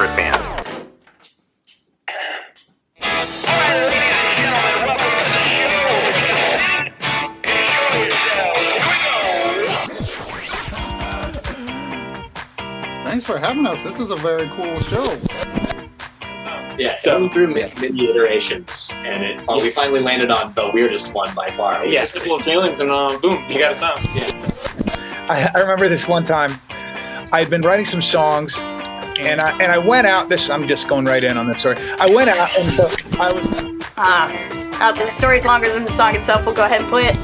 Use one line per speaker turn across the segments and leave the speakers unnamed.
favorite band.
Thanks for having us. This is a very cool show.
Yeah, so through many iterations, and we finally landed on the weirdest one by far.
Yeah, simple feelings, and boom, you got a sound.
I remember this one time. I had been writing some songs, and I went out. I'm just going right in on this story. I went out, and so I was.
The story's longer than the song itself. We'll go ahead and play it.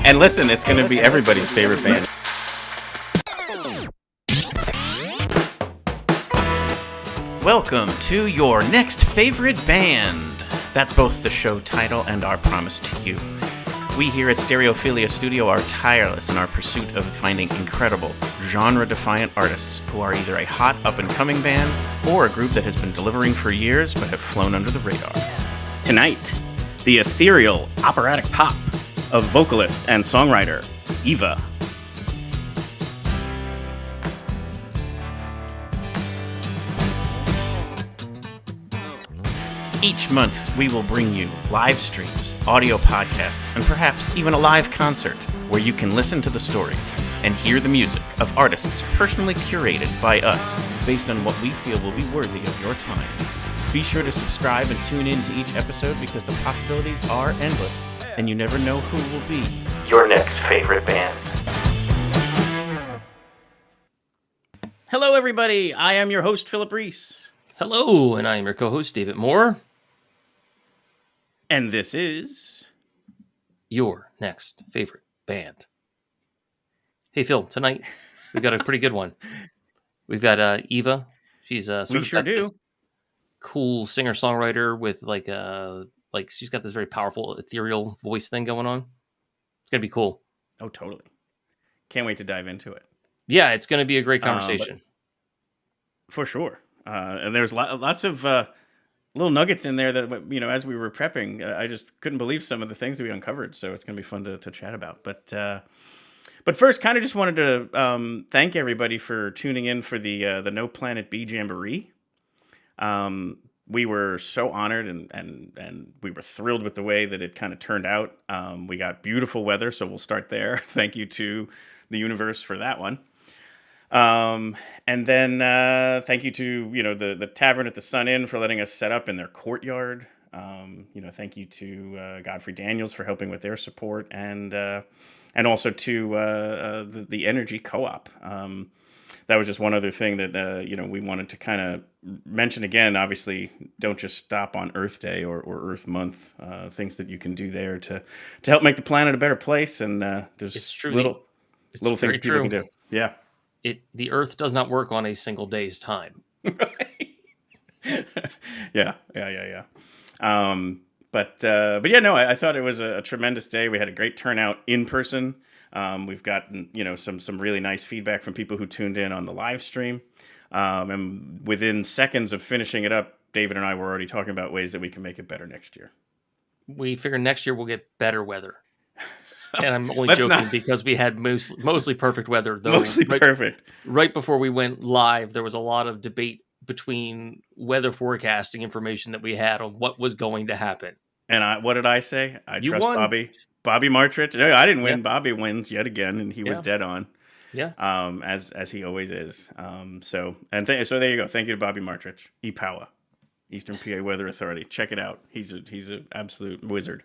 And listen, it's going to be everybody's favorite band. Welcome to your next favorite band. That's both the show title and our promise to you. We here at Stereophilia Studio are tireless in our pursuit of finding incredible, genre-defiant artists who are either a hot up-and-coming band or a group that has been delivering for years but have flown under the radar. Tonight, the ethereal operatic pop of vocalist and songwriter IVA. Each month, we will bring you live streams, audio podcasts, and perhaps even a live concert where you can listen to the stories and hear the music of artists personally curated by us based on what we feel will be worthy of your time. Be sure to subscribe and tune in to each episode because the possibilities are endless and you never know who will be your next favorite band. Hello, everybody. I am your host, Philip Reese.
Hello, and I am your co-host, David Moore.
And this is
Your next favorite band. Hey, Phil, tonight we've got a pretty good one. We've got Eva. She's
we sure do.
Cool singer-songwriter with like she's got this very powerful ethereal voice thing going on. It's gonna be cool.
Oh, totally. Can't wait to dive into it.
Yeah, it's gonna be a great conversation.
For sure. And there's lots of little nuggets in there that, you know, as we were prepping, I just couldn't believe some of the things that we uncovered. So it's going to be fun to chat about. But first, kind of just wanted to thank everybody for tuning in for the No Planet B Jamboree. We were so honored and we were thrilled with the way that it kind of turned out. We got beautiful weather, so we'll start there. Thank you to the universe for that one. And then thank you to, you know, the Tavern at the Sun Inn for letting us set up in their courtyard. You know, thank you to Godfrey Daniels for helping with their support, and also to the Energy Co-op. That was just one other thing that you know, we wanted to kind of mention again. Obviously, don't just stop on Earth Day or Earth Month. Things that you can do there to help make the planet a better place. And there's little things people can do. Yeah.
The Earth does not work on a single day's time.
Yeah. But yeah, no, I thought it was a tremendous day. We had a great turnout in person. We've gotten, you know, some really nice feedback from people who tuned in on the live stream. And within seconds of finishing it up, David and I were already talking about ways that we can make it better next year.
We figure next year we'll get better weather. And I'm only joking because we had mostly perfect weather. Though
mostly perfect.
Right before we went live, there was a lot of debate between weather forecasting information that we had on what was going to happen.
And what did I say? You trust
won.
Bobby Martrich. No, I didn't win. Yeah. Bobby wins yet again, and he was dead on.
Yeah.
As he always is. So there you go. Thank you to Bobby Martrich, EPOWA, Eastern PA Weather Authority. Check it out. He's an absolute wizard.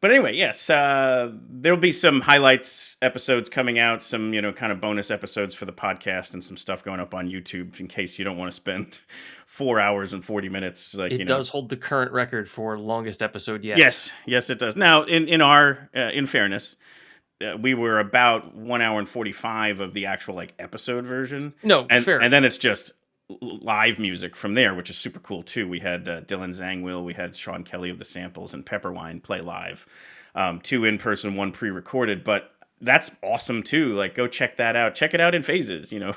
But anyway, yes, there'll be some highlights episodes coming out, some, you know, kind of bonus episodes for the podcast and some stuff going up on YouTube in case you don't want to spend 4 hours and 40 minutes.
It does hold the current record for longest episode yet.
Yes, it does. Now, in fairness, we were about 1 hour and 45 of the actual episode version.
No, fair.
And then it's just live music from there, which is super cool too. We had Dylan Zangwill, we had Sean Kelly of the Samples, and Pepperwine play live. 2 in person, 1 pre-recorded, but that's awesome too. Go check that out. Check it out in phases. You know,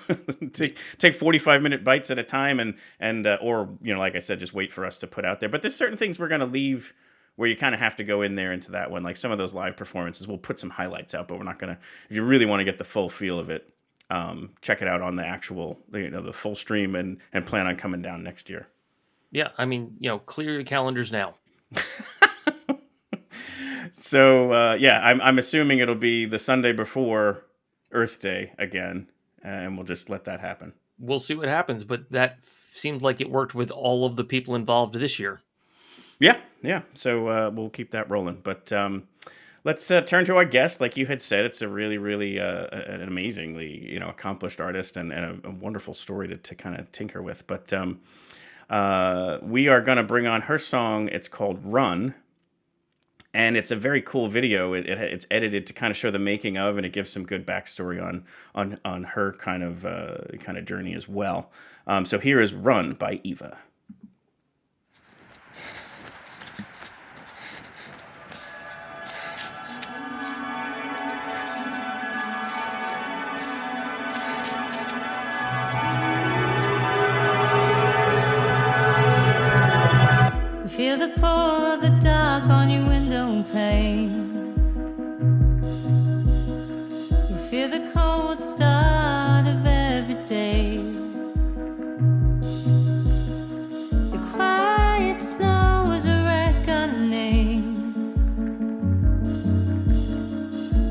take 45-minute bites at a time, and or, you know, like I said, just wait for us to put out there. But there's certain things we're gonna leave where you kind of have to go in there into that one. Like some of those live performances, we'll put some highlights out, but we're not gonna. If you really want to get the full feel of it, check it out on the actual, the full stream, and plan on coming down next year.
Yeah, I mean, clear your calendars now.
So I'm assuming it'll be the Sunday before Earth Day again, and we'll just let that happen.
We'll see what happens, but that seemed like it worked with all of the people involved this year.
Yeah. So we'll keep that rolling. But let's turn to our guest. Like you had said, it's a really, really an amazingly accomplished artist and a wonderful story to kind of tinker with. But we are going to bring on her song. It's called "Run." And it's a very cool video. It's edited to kind of show the making of, and it gives some good backstory on her kind of journey as well. So here is "Run" by Eva.
Feel the pull of the dark on your window pane. You feel the cold start of every day. The quiet snow is a reckoning.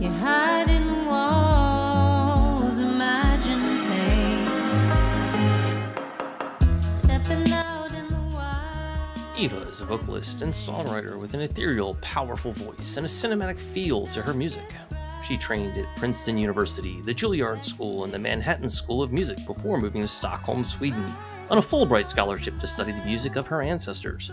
You hide in the walls, imagine pain. Stepping out in the wild.
Eva is a vocalist and songwriter with an ethereal, powerful voice and a cinematic feel to her music. She trained at Princeton University, the Juilliard School, and the Manhattan School of Music before moving to Stockholm, Sweden, on a Fulbright scholarship to study the music of her ancestors.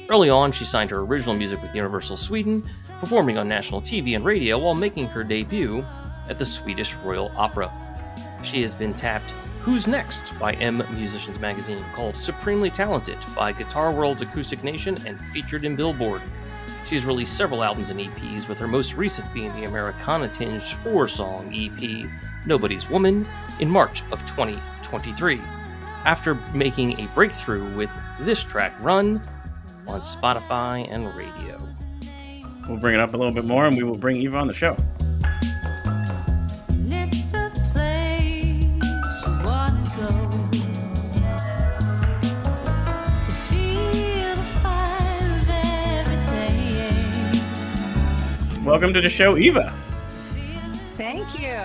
Early on, she signed her original music with Universal Sweden, performing on national TV and radio while making her debut at the Swedish Royal Opera. She has been tapped Who's Next by M Musicians magazine, called Supremely Talented by Guitar World's Acoustic Nation, and featured in Billboard. She's released several albums and EPs, with her most recent being the Americana-tinged 4-song EP, Nobody's Woman, in March of 2023, after making a breakthrough with this track, Run, on Spotify and radio.
We'll bring it up a little bit more, and we will bring Eva on the show.
It's the place you wanna go to feel the fire of every day.
Welcome to the show, Eva.
Thank you.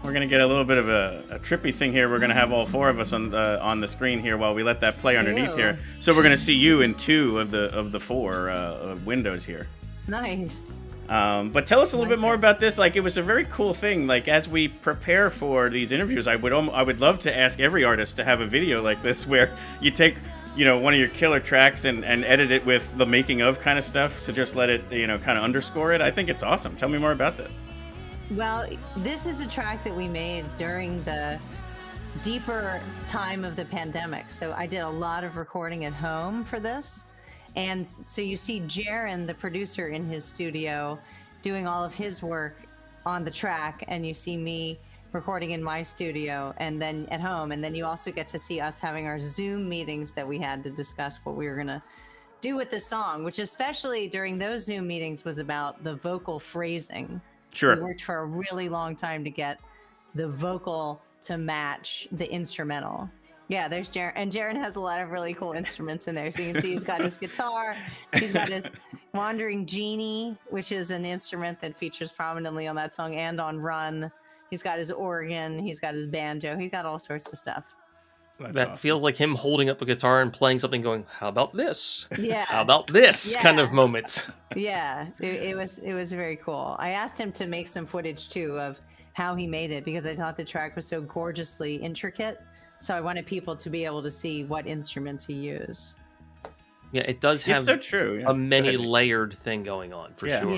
We're going to get a little bit of a trippy thing here. We're going to have all four of us on the screen here while we let that play underneath
Ew.
here. So we're going to see you in two of the four windows here.
Nice.
But tell us a little bit more about this. Like, it was a very cool thing. Like, as we prepare for these interviews, I would love to ask every artist to have a video like this where you take, one of your killer tracks and edit it with the making of kind of stuff to just let it, kind of underscore it. I think it's awesome. Tell me more about this.
Well, this is a track that we made during the deeper time of the pandemic. So I did a lot of recording at home for this. And so you see Jaron, the producer, in his studio doing all of his work on the track, and you see me recording in my studio and then at home. And then you also get to see us having our Zoom meetings that we had to discuss what we were going to do with the song, which especially during those Zoom meetings was about the vocal phrasing.
Sure.
We worked for a really long time to get the vocal to match the instrumental. Yeah, there's Jaron. And Jaron has a lot of really cool instruments in there. So you can see he's got his guitar, he's got his Wandering Genie, which is an instrument that features prominently on that song and on Run. He's got his organ, he's got his banjo, he's got all sorts of stuff.
That
awesome.
feels like him holding up a guitar and playing something going, how about this?
Yeah.
How about this?
Yeah.
Kind of moment.
Yeah, it was very cool. I asked him to make some footage too of how he made it, because I thought the track was so gorgeously intricate. So I wanted people to be able to see what instruments he used.
Yeah, it does have
It's so true. Yeah.
a many
Go ahead.
layered thing going on, for
Yeah.
sure.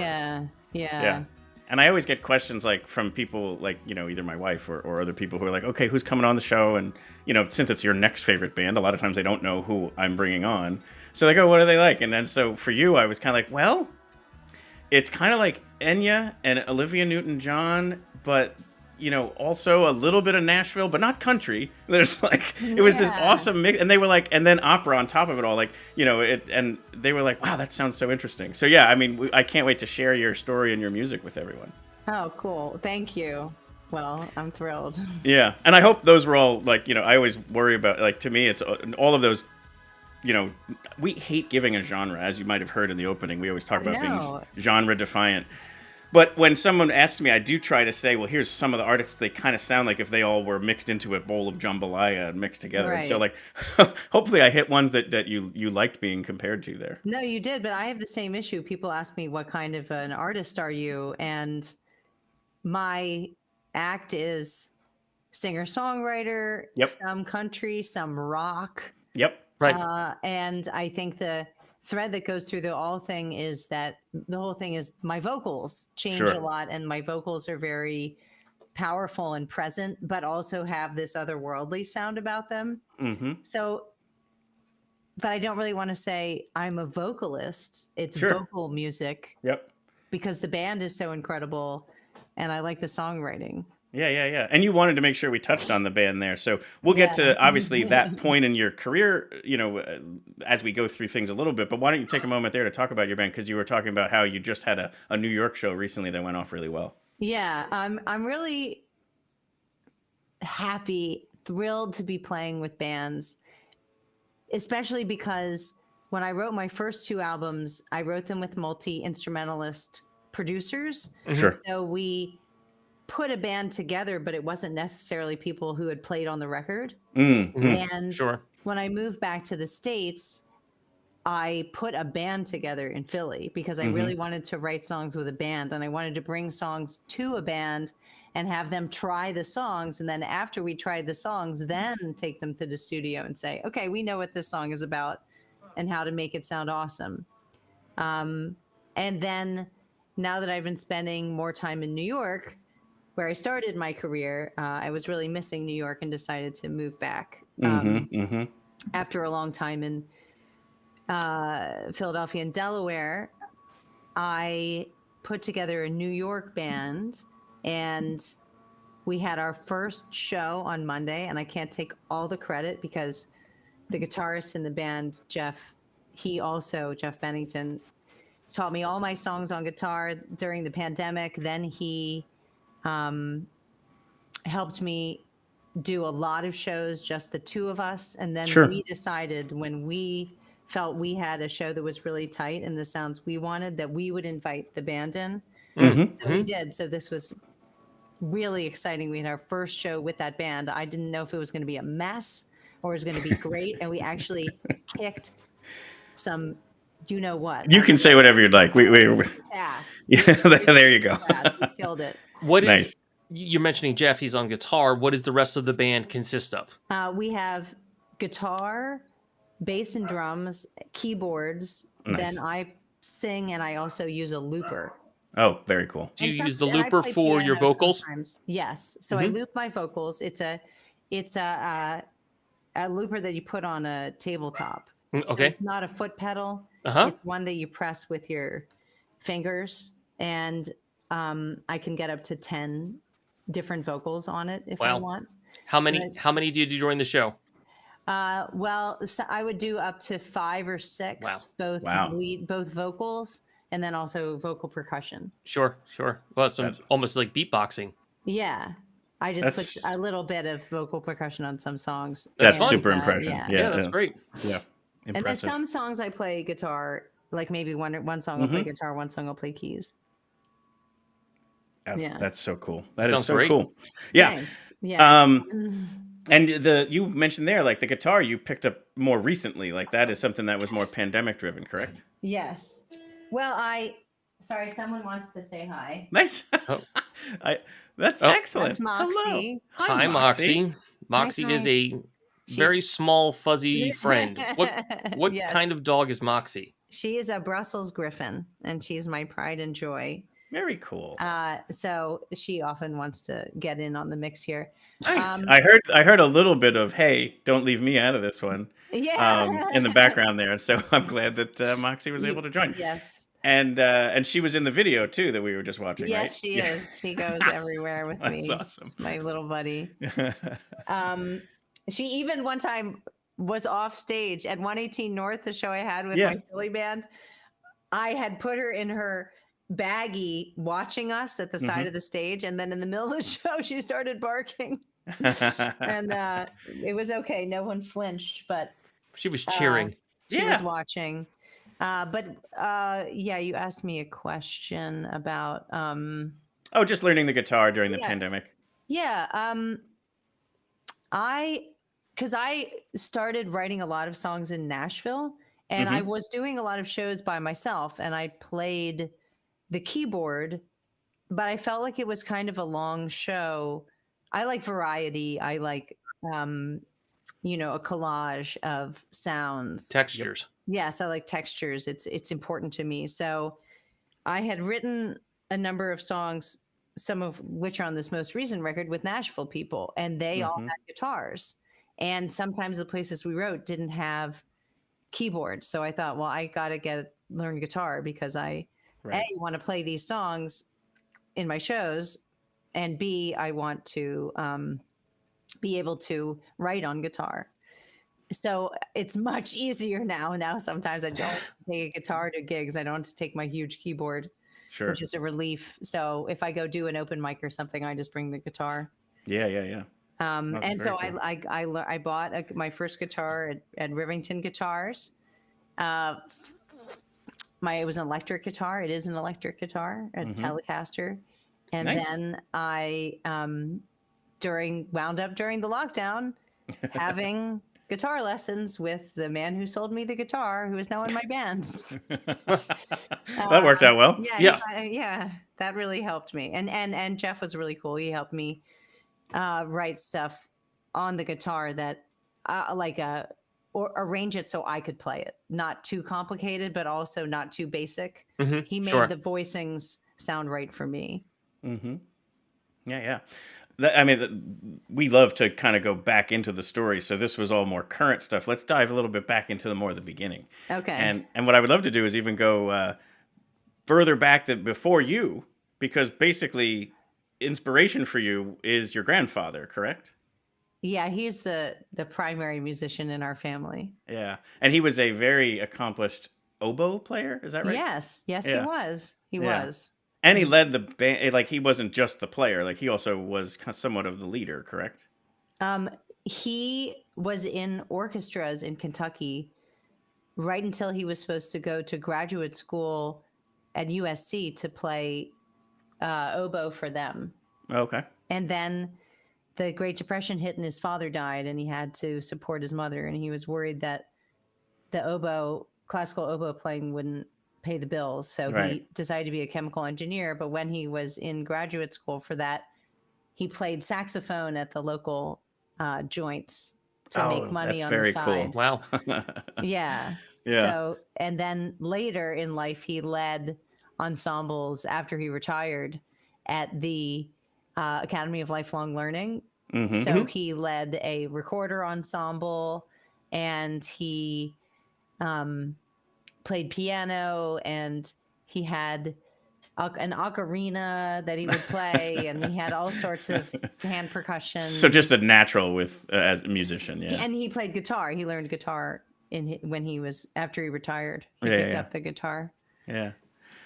Yeah.
And I always get questions like from people like, either my wife or other people who are like, okay, who's coming on the show? And, since it's your next favorite band, a lot of times they don't know who I'm bringing on. So they go, what are they like? And then so for you, I was kind of like, well, it's kind of like Enya and Olivia Newton-John, but, also a little bit of Nashville, but not country. There's it was this
Yeah.
awesome mix. And they were like, and then opera on top of it all, and they were like, wow, that sounds so interesting. So yeah, I mean, I can't wait to share your story and your music with everyone.
Oh, cool. Thank you. Well, I'm thrilled.
Yeah, and I hope those were all like, I always worry about, like, to me it's all of those, we hate giving a genre, as you might have heard in the opening. We always talk about being genre defiant. But when someone asks me, I do try to say, well, here's some of the artists they kind of sound like if they all were mixed into a bowl of jambalaya and mixed together.
Right.
And so, like, hopefully I hit ones that you liked being compared to there.
No, you did, but I have the same issue. People ask me, what kind of an artist are you? And my act is singer-songwriter,
Yep.
some country, some rock.
Yep.
Right.
And I think the thread that goes through the whole thing is that the whole thing is my vocals change
Sure.
a lot, and my vocals are very powerful and present, but also have this otherworldly sound about them.
Mm-hmm.
So, but I don't really want to say I'm a vocalist. It's
Sure.
vocal music
Yep.
because the band is so incredible, and I like the songwriting.
Yeah. And you wanted to make sure we touched on the band there. So we'll get to, obviously, that point in your career, as we go through things a little bit. But why don't you take a moment there to talk about your band? Because you were talking about how you just had a New York show recently that went off really well.
Yeah, I'm really happy, thrilled to be playing with bands, especially because when I wrote my first 2 albums, I wrote them with multi-instrumentalist producers.
Sure.
So we put a band together, but it wasn't necessarily people who had played on the record.
Mm-hmm.
And
Sure.
when I moved back to the States, I put a band together in Philly because I really wanted to write songs with a band, and I wanted to bring songs to a band and have them try the songs. And then after we tried the songs, then take them to the studio and say, okay, we know what this song is about and how to make it sound awesome. And then now that I've been spending more time in New York, where I started my career, I was really missing New York and decided to move back after a long time in Philadelphia and Delaware. I put together a New York band, and we had our first show on Monday, and I can't take all the credit because the guitarist in the band, Jeff Bennington, taught me all my songs on guitar during the pandemic. Then he helped me do a lot of shows, just the 2 of us. And then
Sure.
we decided, when we felt we had a show that was really tight and the sounds we wanted, that we would invite the band in. So we did. So this was really exciting. We had our first show with that band. I didn't know if it was going to be a mess or it was going to be great. And we actually kicked some, you know what?
You can say whatever you'd like. We
Ass.
yeah, there you go.
We killed it.
What is
Nice.
You're mentioning Jeff? He's on guitar. What does the rest of the band consist of?
We have guitar, bass and drums, keyboards.
Nice.
Then I sing, and I also use a looper.
Oh, very cool.
Do you
And
use the
and I
looper
play
for your
piano
vocals?
sometimes. Yes. So I loop my vocals. It's a looper that you put on a tabletop. So
Okay.
it's not a foot pedal.
Uh-huh.
It's one that you press with your fingers, and I can get up to 10 different vocals on it if I
Wow.
want.
How many do you do during the show?
Well, so I would do up to 5 or 6, both
Wow.
both vocals, and then also vocal percussion.
Sure. Well, it's almost like beatboxing.
Yeah. I just
That's-
put a little bit of vocal percussion on some songs.
That's
And,
super impressive.
Yeah.
Yeah,
that's great.
Yeah.
And then
Impressive.
some songs I play guitar, like maybe one song I'll play guitar, one song I'll play keys. Yeah.
That's so cool. That is
Sounds
so
great.
cool. Yeah.
Thanks. Yeah.
And you mentioned there, like, the guitar you picked up more recently, like that is something that was more pandemic driven, correct?
Yes. Well, sorry, someone wants to say hi.
Nice.
Oh.
That's
Oh.
excellent.
That's Moxie.
Hello.
Hi, Moxie. Moxie
Hi,
is a
She's-
very small, fuzzy friend. What
Yes.
kind of dog is Moxie?
She is a Brussels Griffin, and she's my pride and joy.
Very cool.
So she often wants to get in on the mix here.
Nice. I heard a little bit of, hey, don't leave me out of this one,
Yeah.
in the background there. So I'm glad that Moxie was able to join.
Yes.
And she was in the video too that we were just watching, right?
Yes, she is. She goes everywhere with me.
That's awesome.
She's my little buddy. She even one time was off stage at 118 North, the show I had with my Philly band. I had put her in her baggy watching us at the side of the stage, and then in the middle of the show she started barking. And it was okay, no one flinched, but
She was cheering.
she was watching. Yeah, you asked me a question about
just learning the guitar during the pandemic.
Because I started writing a lot of songs in Nashville, and I was doing a lot of shows by myself, and I played the keyboard, but I felt like it was kind of a long show. I like variety. I like, a collage of sounds.
Textures.
Yes, I like textures. It's important to me. So I had written a number of songs, some of which are on this most recent record, with Nashville people, and they all had guitars. And sometimes the places we wrote didn't have keyboards. So I thought, well, I got to learn guitar because I want to play these songs in my shows, and B, I want to be able to write on guitar. So it's much easier now. Now sometimes I don't take a guitar to gigs. I don't have to take my huge keyboard, which is a relief. So if I go do an open mic or something, I just bring the guitar.
Yeah.
And so
cool.
I bought my first guitar at Rivington Guitars. It was an electric guitar. It is an electric guitar, a Telecaster. And then I wound up during the lockdown having guitar lessons with the man who sold me the guitar, who is now in my band.
That worked out well.
Yeah, that really helped me. And Jeff was really cool. He helped me write stuff on the guitar that or arrange it so I could play it. Not too complicated, but also not too basic. He made the voicings sound right for me.
Yeah. I mean, we love to kind of go back into the story. So this was all more current stuff. Let's dive a little bit back into the beginning.
Okay.
And what I would love to do is even go further back than before you, because basically inspiration for you is your grandfather, correct?
Yeah, he's the primary musician in our family.
Yeah. And he was a very accomplished oboe player, is that right?
Yes, he was. He was.
And he led the band, like he wasn't just the player, like he also was somewhat of the leader, correct?
He was in orchestras in Kentucky right until he was supposed to go to graduate school at USC to play oboe for them.
Okay.
And then the Great Depression hit and his father died, and he had to support his mother, and he was worried that the classical oboe playing wouldn't pay the bills. So he decided to be a chemical engineer. But when he was in graduate school for that, he played saxophone at the local joints to make money on the side.
Cool. Wow.
Yeah. So, and then later in life, he led ensembles after he retired at the Academy of Lifelong Learning. So he led a recorder ensemble, and he played piano, and he had an ocarina that he would play, and he had all sorts of hand percussion.
So just a natural as a musician, yeah.
And he played guitar. He learned guitar after he retired. He picked up the guitar.
Yeah.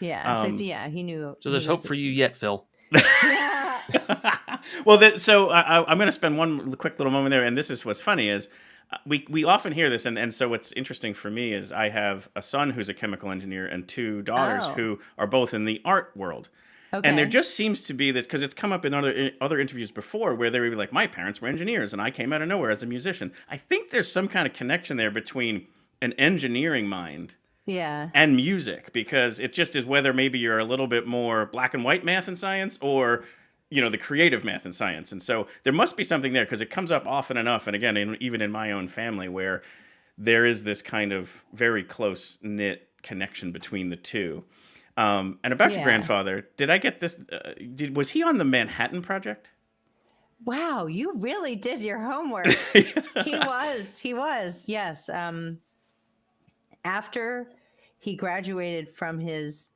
Yeah. He knew.
So there's hope for you yet, Phil.
Well, so I'm going to spend one quick little moment there, and this is what's funny is we often hear this, and so what's interesting for me is I have a son who's a chemical engineer and two daughters who are both in the art world. Okay. And there just seems to be this, because it's come up in other interviews before, where they would be like, my parents were engineers, and I came out of nowhere as a musician. I think there's some kind of connection there between an engineering mind and music, because it just is whether maybe you're a little bit more black and white math and science, or the creative math and science. And so there must be something there, because it comes up often enough, and again, even in my own family, where there is this kind of very close-knit connection between the two. And about your grandfather, did I get this? Was he on the Manhattan Project?
Wow, you really did your homework. He was, yes. After he graduated from his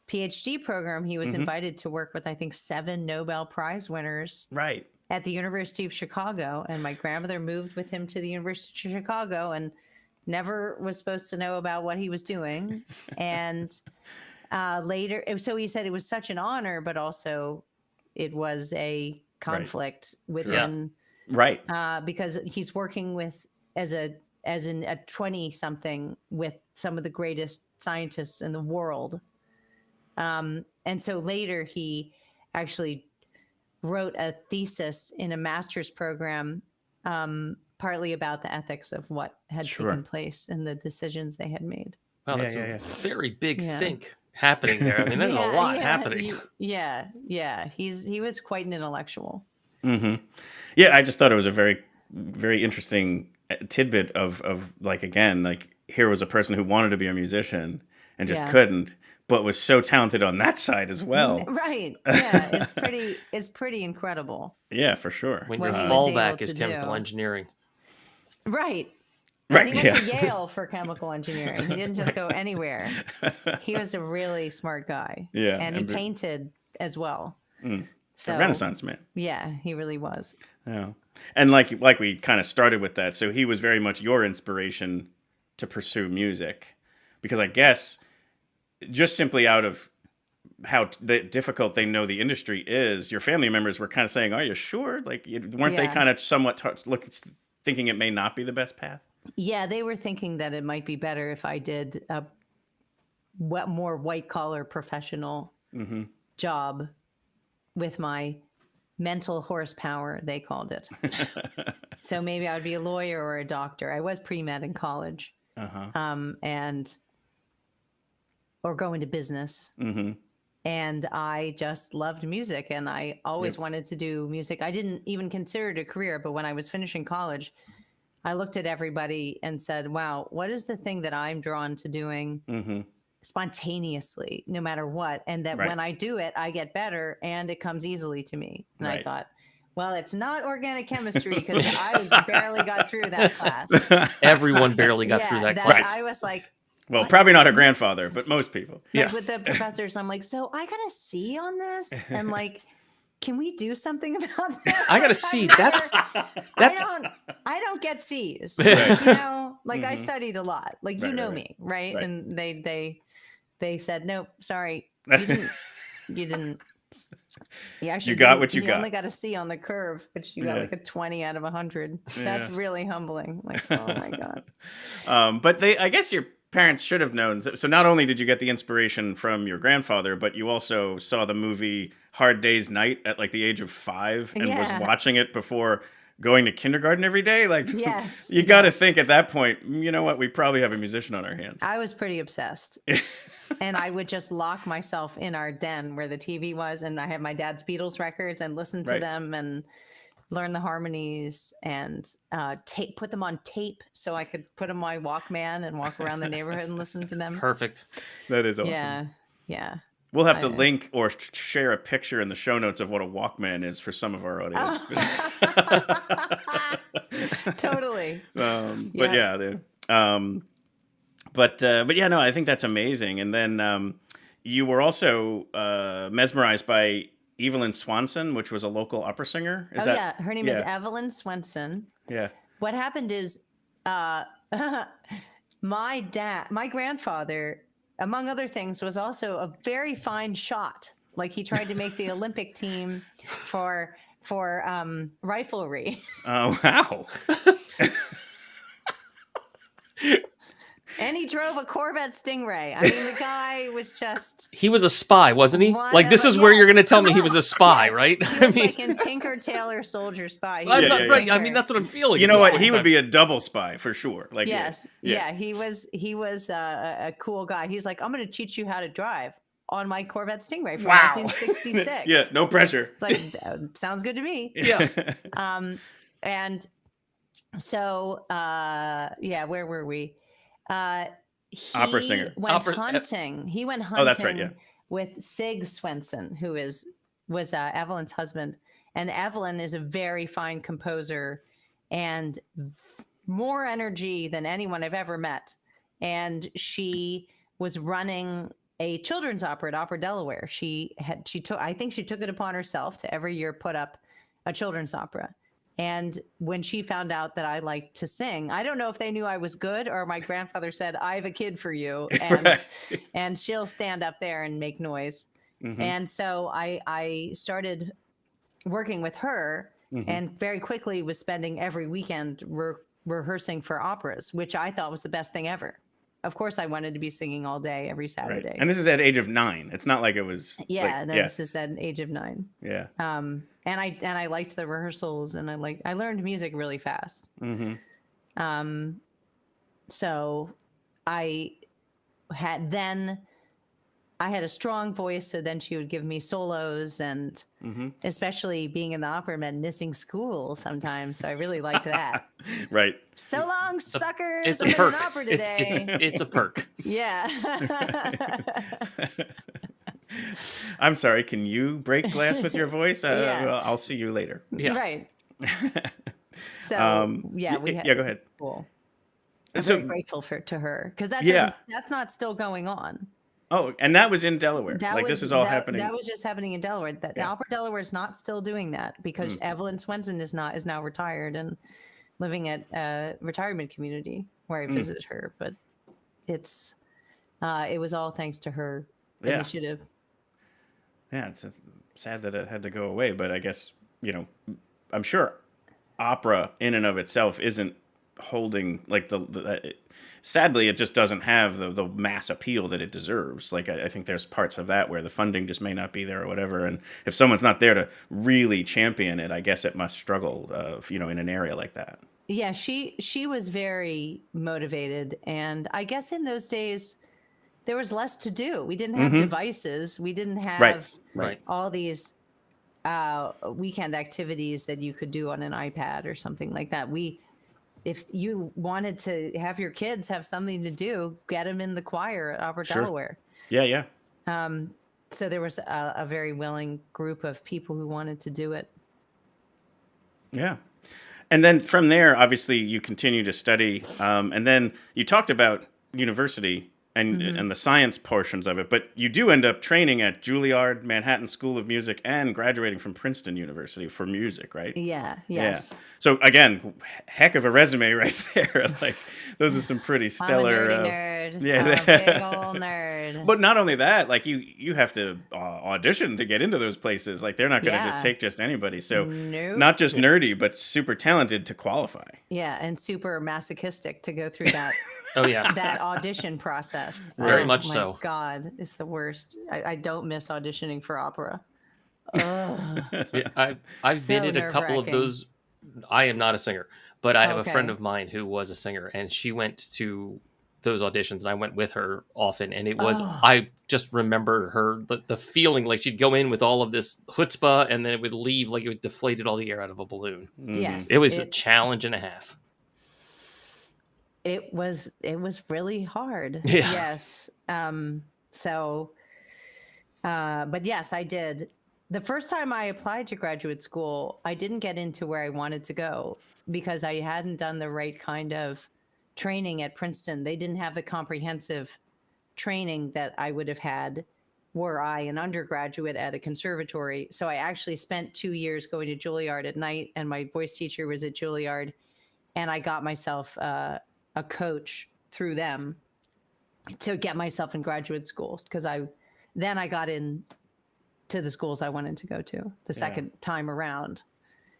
PhD program, he was invited to work with, I think, 7 Nobel Prize winners at the University of Chicago. And my grandmother moved with him to the University of Chicago and never was supposed to know about what he was doing. And Later, so he said it was such an honor, but also it was a conflict within,
Right.
because he's working with as a 20-something with some of the greatest scientists in the world. And so later he actually wrote a thesis in a master's program, partly about the ethics of what had taken place and the decisions they had made.
Wow, that's a very big think happening there. I mean, there's a lot happening.
He was quite an intellectual.
Mm-hmm. Yeah, I just thought it was a very, very interesting tidbit of like, again, like here was a person who wanted to be a musician and just couldn't, but was so talented on that side as well.
Right. Yeah, it's pretty incredible.
Yeah, for sure.
When your fallback is chemical engineering.
Right.
Right.
And he went to Yale for chemical engineering. He didn't just go anywhere. He was a really smart guy.
Yeah.
And he painted as well. So,
a Renaissance man.
Yeah, he really was.
Yeah. And like we kind of started with that. So he was very much your inspiration to pursue music. Because I guess just simply out of how difficult they know the industry is, your family members were kind of saying, "Are you sure?" Like, weren't they kind of somewhat thinking it may not be the best path?
Yeah, they were thinking that it might be better if I did a more white-collar professional job with my mental horsepower, they called it. So maybe I would be a lawyer or a doctor. I was pre-med in college, or go into business. And I just loved music, and I always wanted to do music. I didn't even consider it a career, but when I was finishing college, I looked at everybody and said, wow, what is the thing that I'm drawn to doing spontaneously, no matter what? And that when I do it, I get better and it comes easily to me. And I thought, well, it's not organic chemistry because I barely got through that class.
Everyone barely got through that class.
I was like,
well, probably not her grandfather, but most people.
Like with the professors, I'm like, so I got a C on this? And like, can we do something about this?
I got to see. That's
I don't get C's. Like, you know, like I studied a lot. Like you know me, right? And they said, nope, sorry, you didn't. You
got what you got.
You only got a C on the curve, but you got like a 20 out of 100. That's really humbling. Like, oh my god.
But I guess your parents should have known. So not only did you get the inspiration from your grandfather, but you also saw the movie Hard Day's Night at like the age of 5 and was watching it before going to kindergarten every day. Like, you got to think at that point, you know what? We probably have a musician on our hands.
I was pretty obsessed. And I would just lock myself in our den where the TV was. And I had my dad's Beatles records and listen to them and learn the harmonies and put them on tape so I could put them on my Walkman and walk around the neighborhood and listen to them.
Perfect.
That is awesome.
Yeah.
We'll have to link or share a picture in the show notes of what a Walkman is for some of our audience.
Totally.
But yeah, no, I think that's amazing. And then you were also mesmerized by Evelyn Swanson, which was a local opera singer.
Her name is Evelyn Swanson.
Yeah.
What happened is my grandfather, among other things, was also a very fine shot. Like he tried to make the Olympic team for riflery.
Oh, wow.
And he drove a Corvette Stingray. I mean, the guy was just...
He was a spy, wasn't he? Like, this is where you're going to tell me he was a spy, right?
He was like in Tinker Tailor Soldier Spy.
Right. I mean, that's what I'm feeling.
You know what? He would be a double spy for sure. Like,
he was a cool guy. He's like, I'm going to teach you how to drive on my Corvette Stingray from 1966.
Yeah, no pressure.
It's like, sounds good to me.
Yeah.
And so, where were we?
Opera singer.
He went hunting.
Oh, that's right. Yeah.
With Sig Swenson, who was Evelyn's husband, and Evelyn is a very fine composer and more energy than anyone I've ever met. And she was running a children's opera at Opera Delaware. I think she took it upon herself to every year put up a children's opera. And when she found out that I liked to sing, I don't know if they knew I was good or my grandfather said, I have a kid for you. And,
Right.
and she'll stand up there and make noise.
Mhm.
And so I started working with her and very quickly was spending every weekend rehearsing for operas, which I thought was the best thing ever. Of course, I wanted to be singing all day, every
Right.
Saturday.
And this is at age of 9. It's not like it was.
Yeah,
Like,
this is at an age of 9.
Yeah.
And I liked the rehearsals, and I learned music really fast.
Mm-hmm.
So I had a strong voice, so then she would give me solos, and especially being in the opera meant missing school sometimes. So I really liked that.
Right.
So long, suckers!
It's a
I'm in
perk.
an opera today.
It's a perk.
Yeah.
I'm sorry. Can you break glass with your voice?
Yeah.
Well, I'll see you later.
Yeah.
Right. So
yeah,
we had
go ahead.
Cool. I'm
So-
very grateful to her because
Yeah.
that's not still going on.
Oh, and that was in Delaware. This is all happening.
That was just happening in Delaware. The Opera Delaware is not still doing that because Evelyn Swenson is now retired and living at a retirement community where I visited her. But it was all thanks to her initiative.
Yeah, it's sad that it had to go away, but I guess, I'm sure opera in and of itself isn't holding like sadly, it just doesn't have the mass appeal that it deserves. Like, I think there's parts of that where the funding just may not be there or whatever. And if someone's not there to really champion it, I guess it must struggle, in an area like that.
Yeah, she was very motivated. And I guess in those days, there was less to do. We didn't have devices. We didn't have
Right.
all these weekend activities that you could do on an iPad or something like that. If you wanted to have your kids have something to do, get them in the choir at Opera Delaware.
Yeah.
So there was a very willing group of people who wanted to do it.
Yeah. And then from there, obviously, you continue to study. And then you talked about university and the science portions of it, but you do end up training at Juilliard, Manhattan School of Music, and graduating from Princeton University for music, right?
Yeah. Yes.
Yeah. So again, heck of a resume right there. Like, those are some pretty stellar.
I'm a nerdy nerd.
yeah.
I'm a big old nerd.
But not only that, like you have to audition to get into those places. Like, they're not going to
Yeah.
just take just anybody. So
Nope.
not just nerdy, but super talented to qualify.
Yeah, and super masochistic to go through that
Oh yeah.
that audition process.
Very
Oh,
much
my
so.
God, it's the worst. I don't miss auditioning for opera. Ugh.
Yeah, I've
So
been in a couple of
nerve-wracking.
those. I am not a singer, but I have a friend
Okay.
of mine who was a singer, and she went to those auditions, and I went with her often. And it was,
Oh.
I just remember her, the feeling like she'd go in with all of this chutzpah, and then it would leave like it would deflated all the air out of a balloon.
Yes,
It was a challenge and a half.
It was really hard.
Yeah.
Yes. But yes, I did. The first time I applied to graduate school, I didn't get into where I wanted to go because I hadn't done the right kind of training at Princeton. They didn't have the comprehensive training that I would have had were I an undergraduate at a conservatory. So I actually spent 2 years going to Juilliard at night, and my voice teacher was at Juilliard, and I got myself a coach through them to get myself in graduate schools because I got in to the schools I wanted to go to the second time around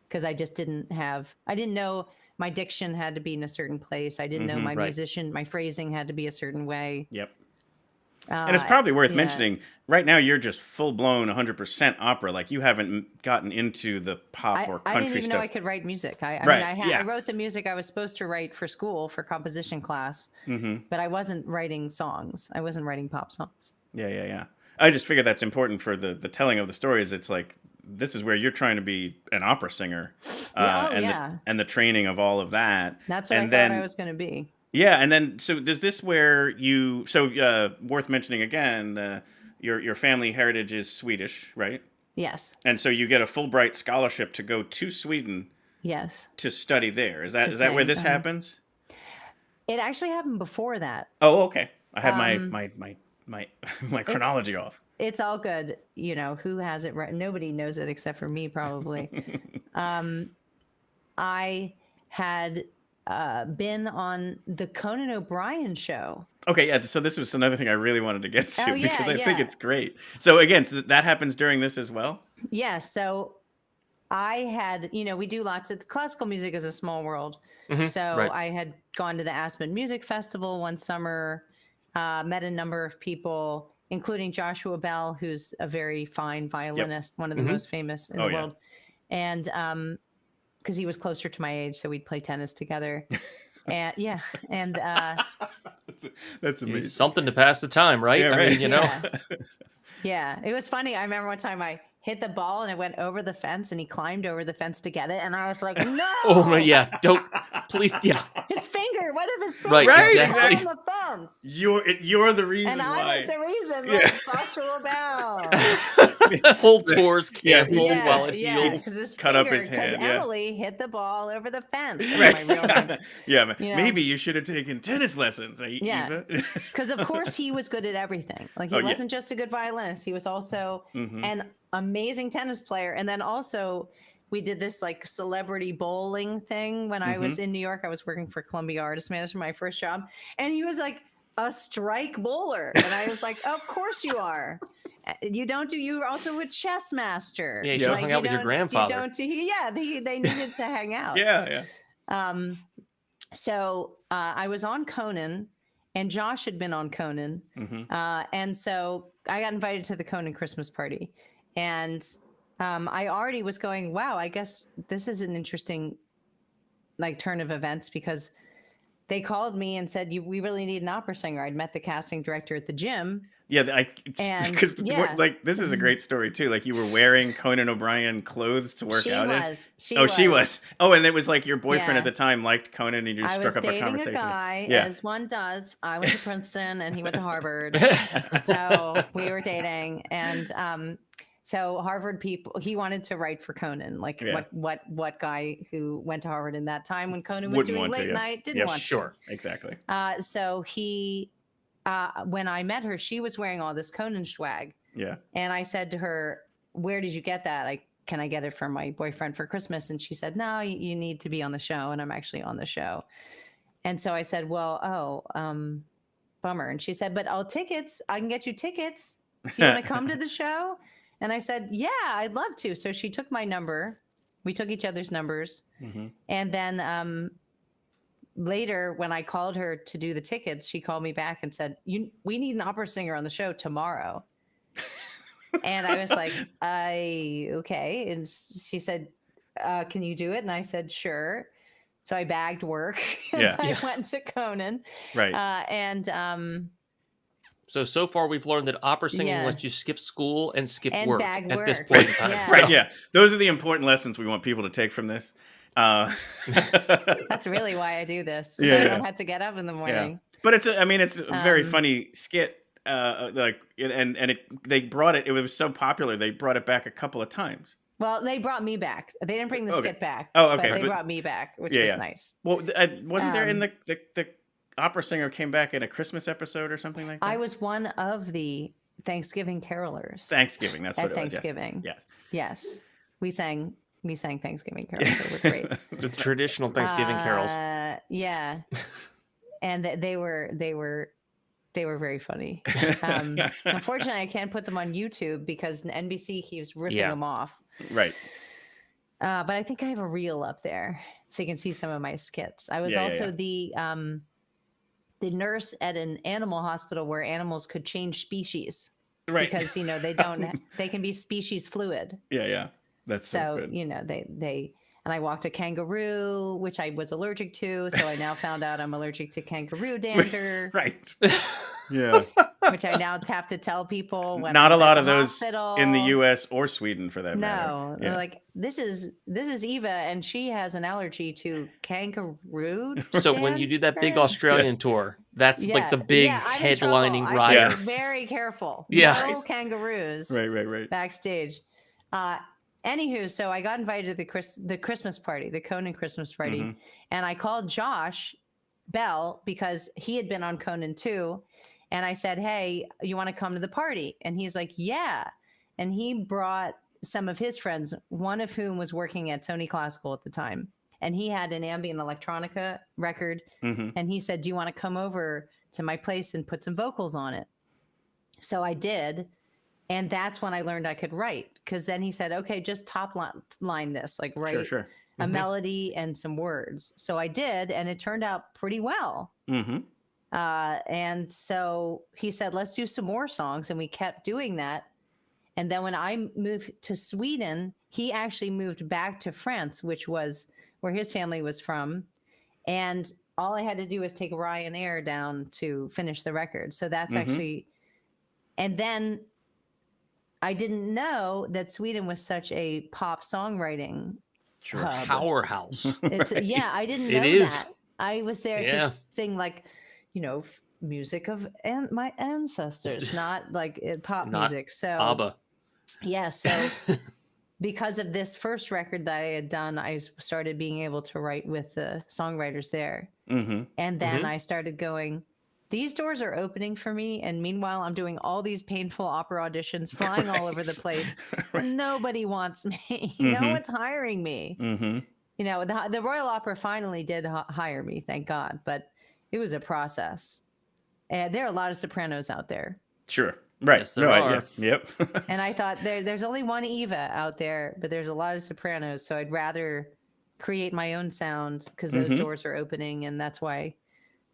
because I just didn't know my diction had to be in a certain place. I didn't know my
right.
my phrasing had to be a certain way.
Yep. And it's probably worth
yeah.
mentioning, right now you're just full-blown 100% opera. Like, you haven't gotten into the pop or
I
country
didn't even
stuff.
know I could write music. I
Right,
mean,
yeah.
I wrote the music I was supposed to write for school for composition class, but I wasn't writing songs. I wasn't writing pop songs.
Yeah. I just figure that's important for the telling of the stories. It's like, this is where you're trying to be an opera singer. And the training of all of that.
That's what
and
I
then,
thought I was going to be.
Yeah, and then, so does this where you, worth mentioning again, your family heritage is Swedish, right?
Yes.
And so you get a Fulbright scholarship to go to Sweden
Yes.
to study there. Is that where
sing,
this happens?
It actually happened before that.
Oh, okay. I had my chronology off.
It's all good. You know, who has it right? Nobody knows it except for me, probably. I had been on the Conan O'Brien show.
Okay, yeah. So this was another thing I really wanted to get to
Oh, yeah,
because I think
yeah.
it's great. So again, so that happens during this as well.
Yeah. So I had, we do lots of classical music is a small world. So
right.
I had gone to the Aspen Music Festival one summer, met a number of people, including Joshua Bell, who's a very fine violinist, one of the most famous in the world. And because he was closer to my age, so we'd play tennis together. And
That's amazing.
It's something to pass the time, right?
Yeah,
I
right.
mean, you know.
Yeah, it was funny. I remember one time I hit the ball and it went over the fence and he climbed over the fence to get it. And I was like, no.
Oh, my, yeah. Don't, please, yeah.
His finger, what if his finger
Right,
was
exactly.
on the fence?
You're the reason
And
why.
I was the reason, like Joshua Bell.
Whole tour's canceled while it heals.
'cause his
Cut up
finger-
his hand,
'cause
yeah.
Emily hit the ball over the fence. That's
Right.
my real name.
Yeah,
You know?
maybe you should have taken tennis lessons.
Yeah.
Eva.
Because of course he was good at everything. Like he wasn't just a good violinist. He was also an amazing tennis player. And then also we did this like celebrity bowling thing when I was in New York. I was working for Columbia Artist Management, my first job. And he was like a strike bowler. And I was like, of course you are. You were also a chess master.
Yeah, you should have hung out with your grandfather.
They needed to hang out.
Yeah.
So I was on Conan, and Josh had been on Conan, and so I got invited to the Conan Christmas party, and I already was going, wow, I guess this is an interesting like turn of events because they called me and said, we really need an opera singer. I'd met the casting director at the gym.
Yeah, because
yeah.
like this is a great story too. Like you were wearing Conan O'Brien clothes to work out in.
She was.
Oh, and it was like your boyfriend at the time liked Conan, and you just struck up a conversation.
I was dating a guy, as one does. I went to Princeton, and he went to Harvard, so we were dating. And so Harvard people, he wanted to write for Conan. Like what guy who went to Harvard in that time when Conan was doing late night didn't want to?
Sure, exactly.
So he. When I met her, she was wearing all this Conan swag. Yeah. And I said to her, where did you get that? Can I get it from my boyfriend for Christmas? And she said, no, you need to be on the show. And I'm actually on the show. And so I said, well, bummer. And she said, but tickets. I can get you tickets. Do you want to come to the show? And I said, yeah, I'd love to. So she took my number. We took each other's numbers. And then later, when I called her to do the tickets, she called me back and said, we need an opera singer on the show tomorrow. And I was like, okay. And she said, can you do it? And I said, sure. So I bagged work and I went to Conan.
Right.
So far we've learned that opera singing lets you skip school and skip work at this
work.
point in time.
Yeah.
Right. Yeah. Those are the important lessons we want people to take from this.
That's really why I do this. So I don't have to get up in the morning.
Yeah. But it's a very funny skit. They brought it. It was so popular. They brought it back a couple of times.
Well, they brought me back. They didn't bring the skit back.
Oh, okay.
But they brought me back, which was nice.
Well, wasn't there in the opera singer came back in a Christmas episode or something like that?
I was one of the Thanksgiving carolers.
Thanksgiving. That's what it was.
At Thanksgiving.
Yes.
We sang Thanksgiving carols. They were great.
The traditional Thanksgiving carols.
Yeah. And they were very funny. Unfortunately, I can't put them on YouTube because NBC keeps ripping them off.
Right.
But I think I have a reel up there so you can see some of my skits. I was also the nurse at an animal hospital where animals could change species. Right. Because they can be species fluid.
Yeah. That's so good.
And I walked a kangaroo, which I was allergic to. So I now found out I'm allergic to kangaroo dander.
Right. Yeah.
Which I now have to tell people when
not
I'm
a lot
at
of
the
those
hospital.
in the U.S. or Sweden for that matter.
No, they're like, this is Eva, and she has an allergy to kangaroo.
So when you do that big Australian tour, that's like the big headlining rider.
I'm very careful.
Yeah.
No kangaroos.
Right.
Backstage. Anywho, so I got invited to the Christmas party, the Conan Christmas party, and I called Josh Bell because he had been on Conan too, and I said, "Hey, you want to come to the party?" And he's like, "Yeah," and he brought some of his friends, one of whom was working at Sony Classical at the time, and he had an ambient electronica record.
Mm-hmm.
And he said, "Do you want to come over to my place and put some vocals on it?" So I did. And that's when I learned I could write, because then he said, "Okay, just line this, like write
Sure.
a melody and some words." So I did, and it turned out pretty well.
Mm-hmm.
And so he said, "Let's do some more songs." And we kept doing that. And then when I moved to Sweden, he actually moved back to France, which was where his family was from. And all I had to do was take Ryanair down to finish the record. So that's actually, and then I didn't know that Sweden was such a pop songwriting hub.
Powerhouse.
It's, yeah, I didn't know that. I was there to sing like, music of my ancestors, not like pop music. So
ABBA.
Yeah, so because of this first record that I had done, I started being able to write with the songwriters there.
Mm-hmm.
And then I started going, these doors are opening for me. And meanwhile, I'm doing all these painful opera auditions, flying all over the place. And nobody wants me. No one's hiring me.
Mm-hmm.
The Royal Opera finally did hire me, thank God. But it was a process. And there are a lot of sopranos out there.
Sure. Right.
Yes, there are.
Yep.
And I thought there's only one IVA out there, but there's a lot of sopranos. So I'd rather create my own sound because those doors are opening. And that's why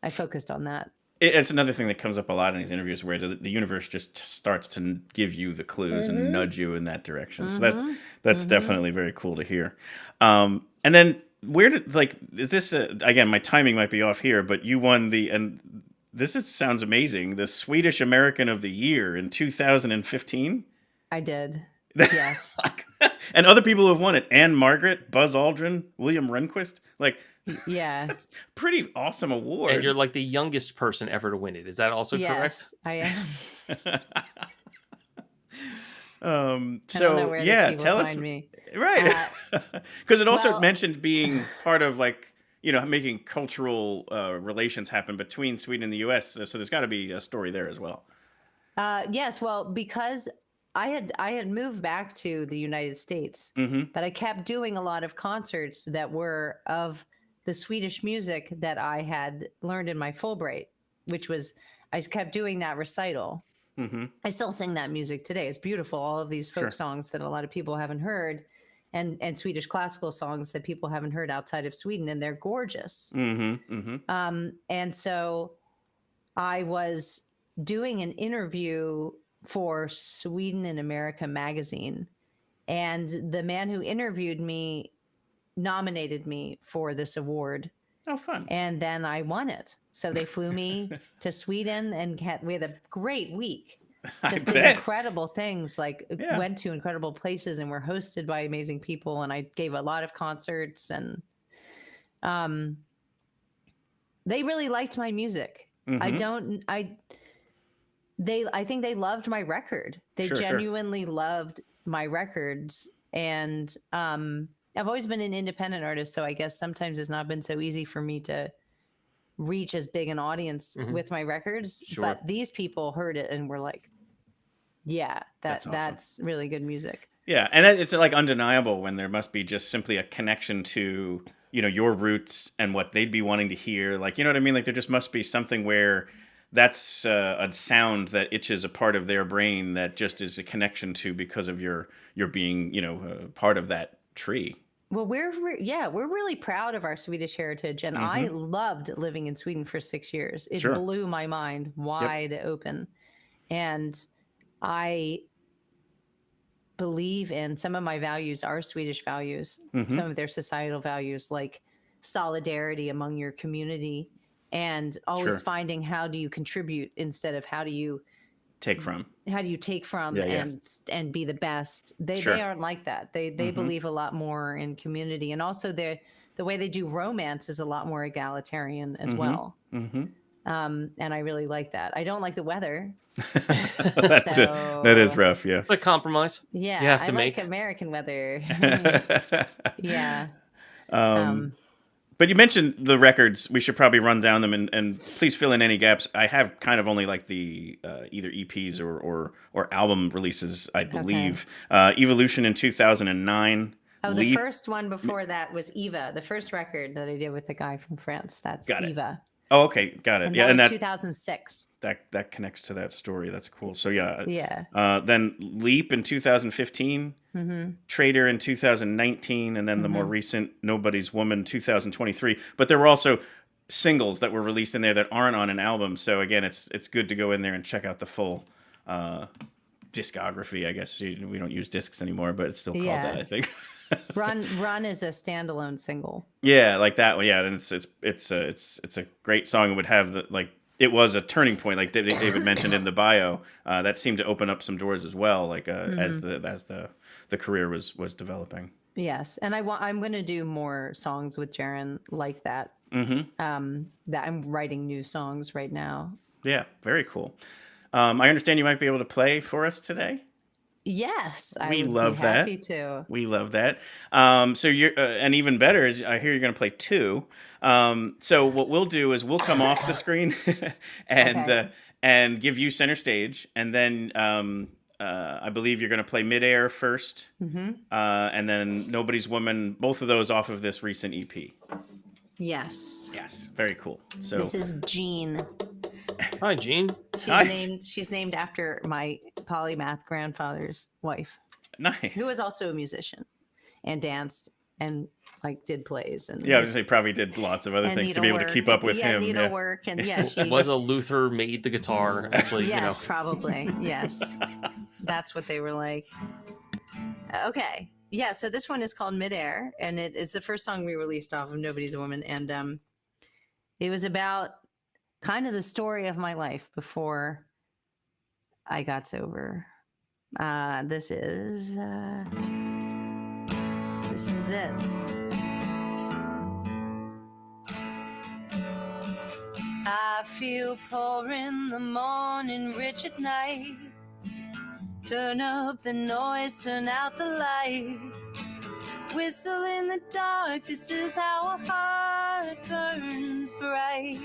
I focused on that.
It's another thing that comes up a lot in these interviews where the universe just starts to give you the clues and nudge you in that direction. So that's definitely very cool to hear. And then is this, again, my timing might be off here, but you won sounds amazing, the Swedish American of the Year in 2015?
I did. Yes.
And other people who have won it, Anne Margaret, Buzz Aldrin, William Rehnquist.
Yeah.
That's a pretty awesome award.
And you're like the youngest person ever to win it. Is that also correct?
Yes, I am.
So
I don't know where these people
tell us.
find me.
Right. Because it also mentioned being part of making cultural relations happen between Sweden and the U.S. So there's got to be a story there as well.
Yes. Well, because I had moved back to the United States, but I kept doing a lot of concerts that were of the Swedish music that I had learned in my Fulbright, which was, I kept doing that recital. I still sing that music today. It's beautiful. All of these folk songs that a lot of people haven't heard. And Swedish classical songs that people haven't heard outside of Sweden, and they're gorgeous. And so I was doing an interview for Sweden in America magazine, and the man who interviewed me nominated me for this award.
Oh, fun.
And then I won it. So they flew me to Sweden, and we had a great week. Just did incredible things, went to incredible places and were hosted by amazing people. And I gave a lot of concerts, and they really liked my music. I think they loved my record. They genuinely loved my records. And I've always been an independent artist, so I guess sometimes it's not been so easy for me to reach as big an audience with my records. But these people heard it and were like, yeah, that's really good music.
Yeah, and it's undeniable when there must be just simply a connection to, your roots and what they'd be wanting to hear. You know what I mean? There just must be something where that's a sound that itches a part of their brain that just is a connection to because of your being, part of that tree.
Well, we're really proud of our Swedish heritage, and I loved living in Sweden for 6 years. It blew my mind wide open, and I believe in some of my values are Swedish values, some of their societal values, like solidarity among your community, and always finding how do you contribute instead of how do you
take from
and be the best. They aren't like that. They believe a lot more in community, and also the way they do romance is a lot more egalitarian as well. And I really like that. I don't like the weather.
That is rough. Yeah,
it's a compromise.
Yeah,
you have to
like American weather. Yeah.
But you mentioned the records. We should probably run down them and please fill in any gaps. I have kind of only the either EPs or album releases, I believe. Evolution in 2009,
Oh, the
Leap.
first one before that was Eva. The first record that I did with the guy from France. That's
Got it.
Eva.
Oh, okay, got it.
And
Yeah,
that
and
was
that
2006.
that connects to that story. That's cool. So yeah.
Yeah.
Then Leap in 2015, Trader in 2019, and then the more recent Nobody's Woman 2023. But there were also singles that were released in there that aren't on an album. So again, it's good to go in there and check out the full discography. I guess we don't use discs anymore, but it's still called that, I think.
Run is a standalone single.
Yeah, like that one. Yeah, and it's a great song. It would have it was a turning point, like David mentioned in the bio. That seemed to open up some doors as well, like as the career was developing.
Yes, and I'm going to do more songs with Jaron like that. That I'm writing new songs right now.
Yeah, very cool. I understand you might be able to play for us today.
Yes,
We
would
love
be
that.
happy to.
We love that. So you're, and even better is I hear you're going to play two. So what we'll do is we'll come off the screen and and give you center stage, and then I believe you're going to play Midair first, and then Nobody's Woman. Both of those off of this recent EP.
Yes.
Yes, very cool. So
This is Jean.
Hi, Gene.
She's named after my polymath grandfather's wife,
nice.
who was also a musician and danced and like did plays and
Yeah, I was gonna say probably did lots of other things to be able to keep up with him.
Needlework and she
Was a Luther made the guitar, actually?
Yes, probably. Yes. That's what they were like. Okay. Yeah, so this one is called Midair, and it is the first song we released off of Nobody's Woman, and it was about kind of the story of my life before I got sober. This is it. I feel poor in the morning, rich at night. Turn up the noise, turn out the lights. Whistle in the dark, this is how a heart burns bright.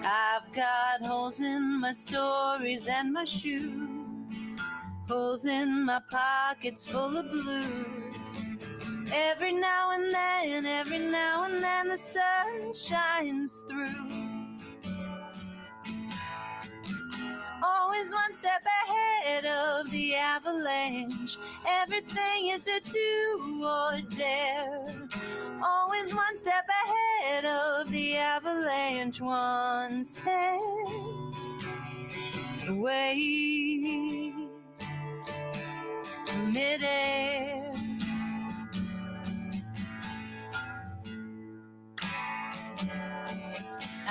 I've got holes in my stories and my shoes, holes in my pockets full of blues. Every now and then the sun shines through. Always one step ahead of the avalanche. Everything is a do or dare. Always one step ahead of the avalanche. One step away. Midair.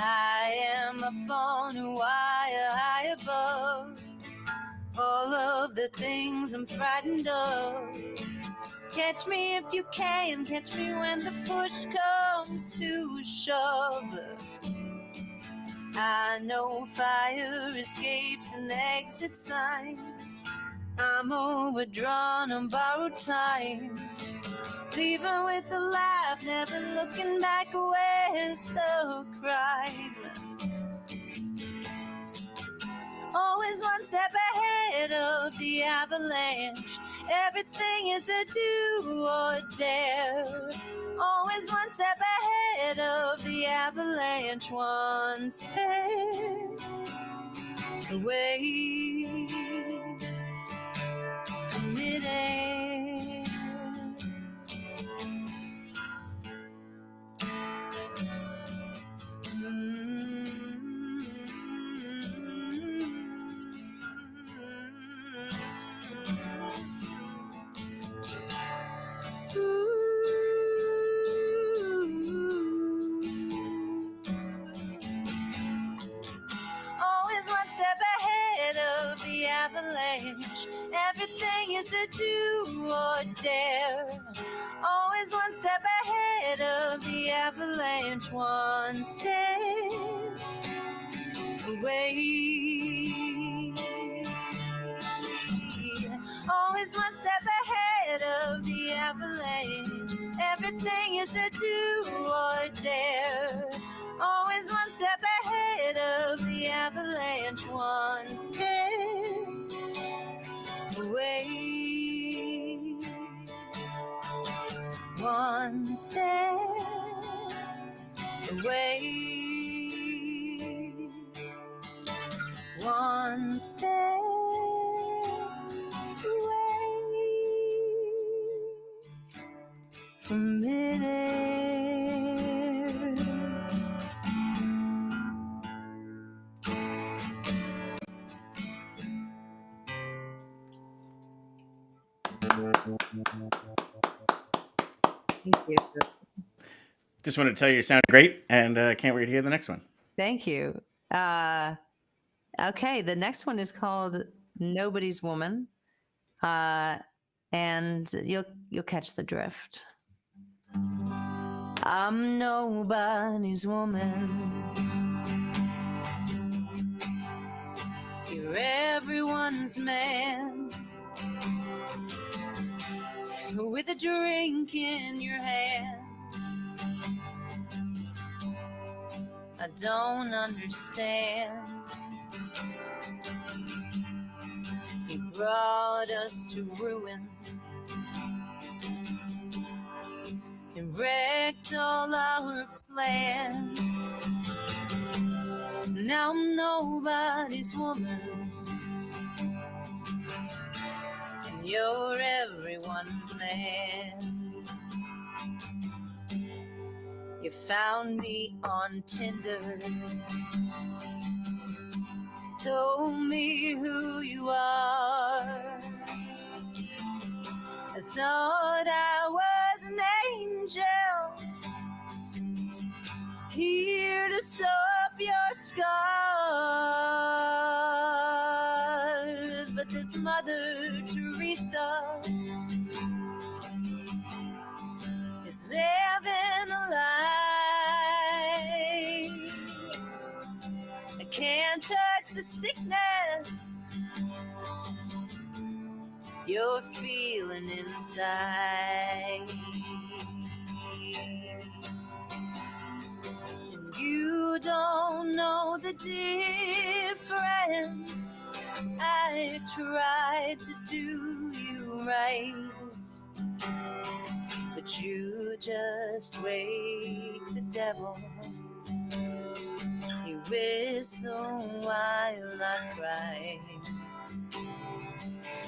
I am up on a wire high above all of the things I'm frightened of. Catch me if you can, catch me when the push comes to shove. I know fire escapes and exit signs. I'm overdrawn on borrowed time. Leaving with a laugh, never looking back. Where's the crime? Always one step ahead of the avalanche. Everything is a do or dare. Always one step ahead of the avalanche. One step away from midair. Always one step ahead of the avalanche. Everything is a do or dare. Always one step ahead of the avalanche. One step away. Always one step ahead of the avalanche. Everything is a do or dare. Always one step ahead of the avalanche. One step away.
away. One step away from midair.
Thank you.
Just wanted to tell you sounded great, and can't wait to hear the next one.
Thank you. Okay, the next one is called Nobody's Woman. And you'll catch the drift. I'm nobody's woman. You're everyone's man. With a drink in your hand. I don't understand. You brought us to ruin and wrecked all our plans. Now I'm nobody's woman, and you're everyone's man. You found me on Tinder, told me who you are. I thought I was an angel, here to sew up your scars. But this Mother Teresa is living a lie. I can't touch the sickness you're feeling inside. And you don't know the difference. I tried to do you right, but you just wake the devil. You whistle while I cry.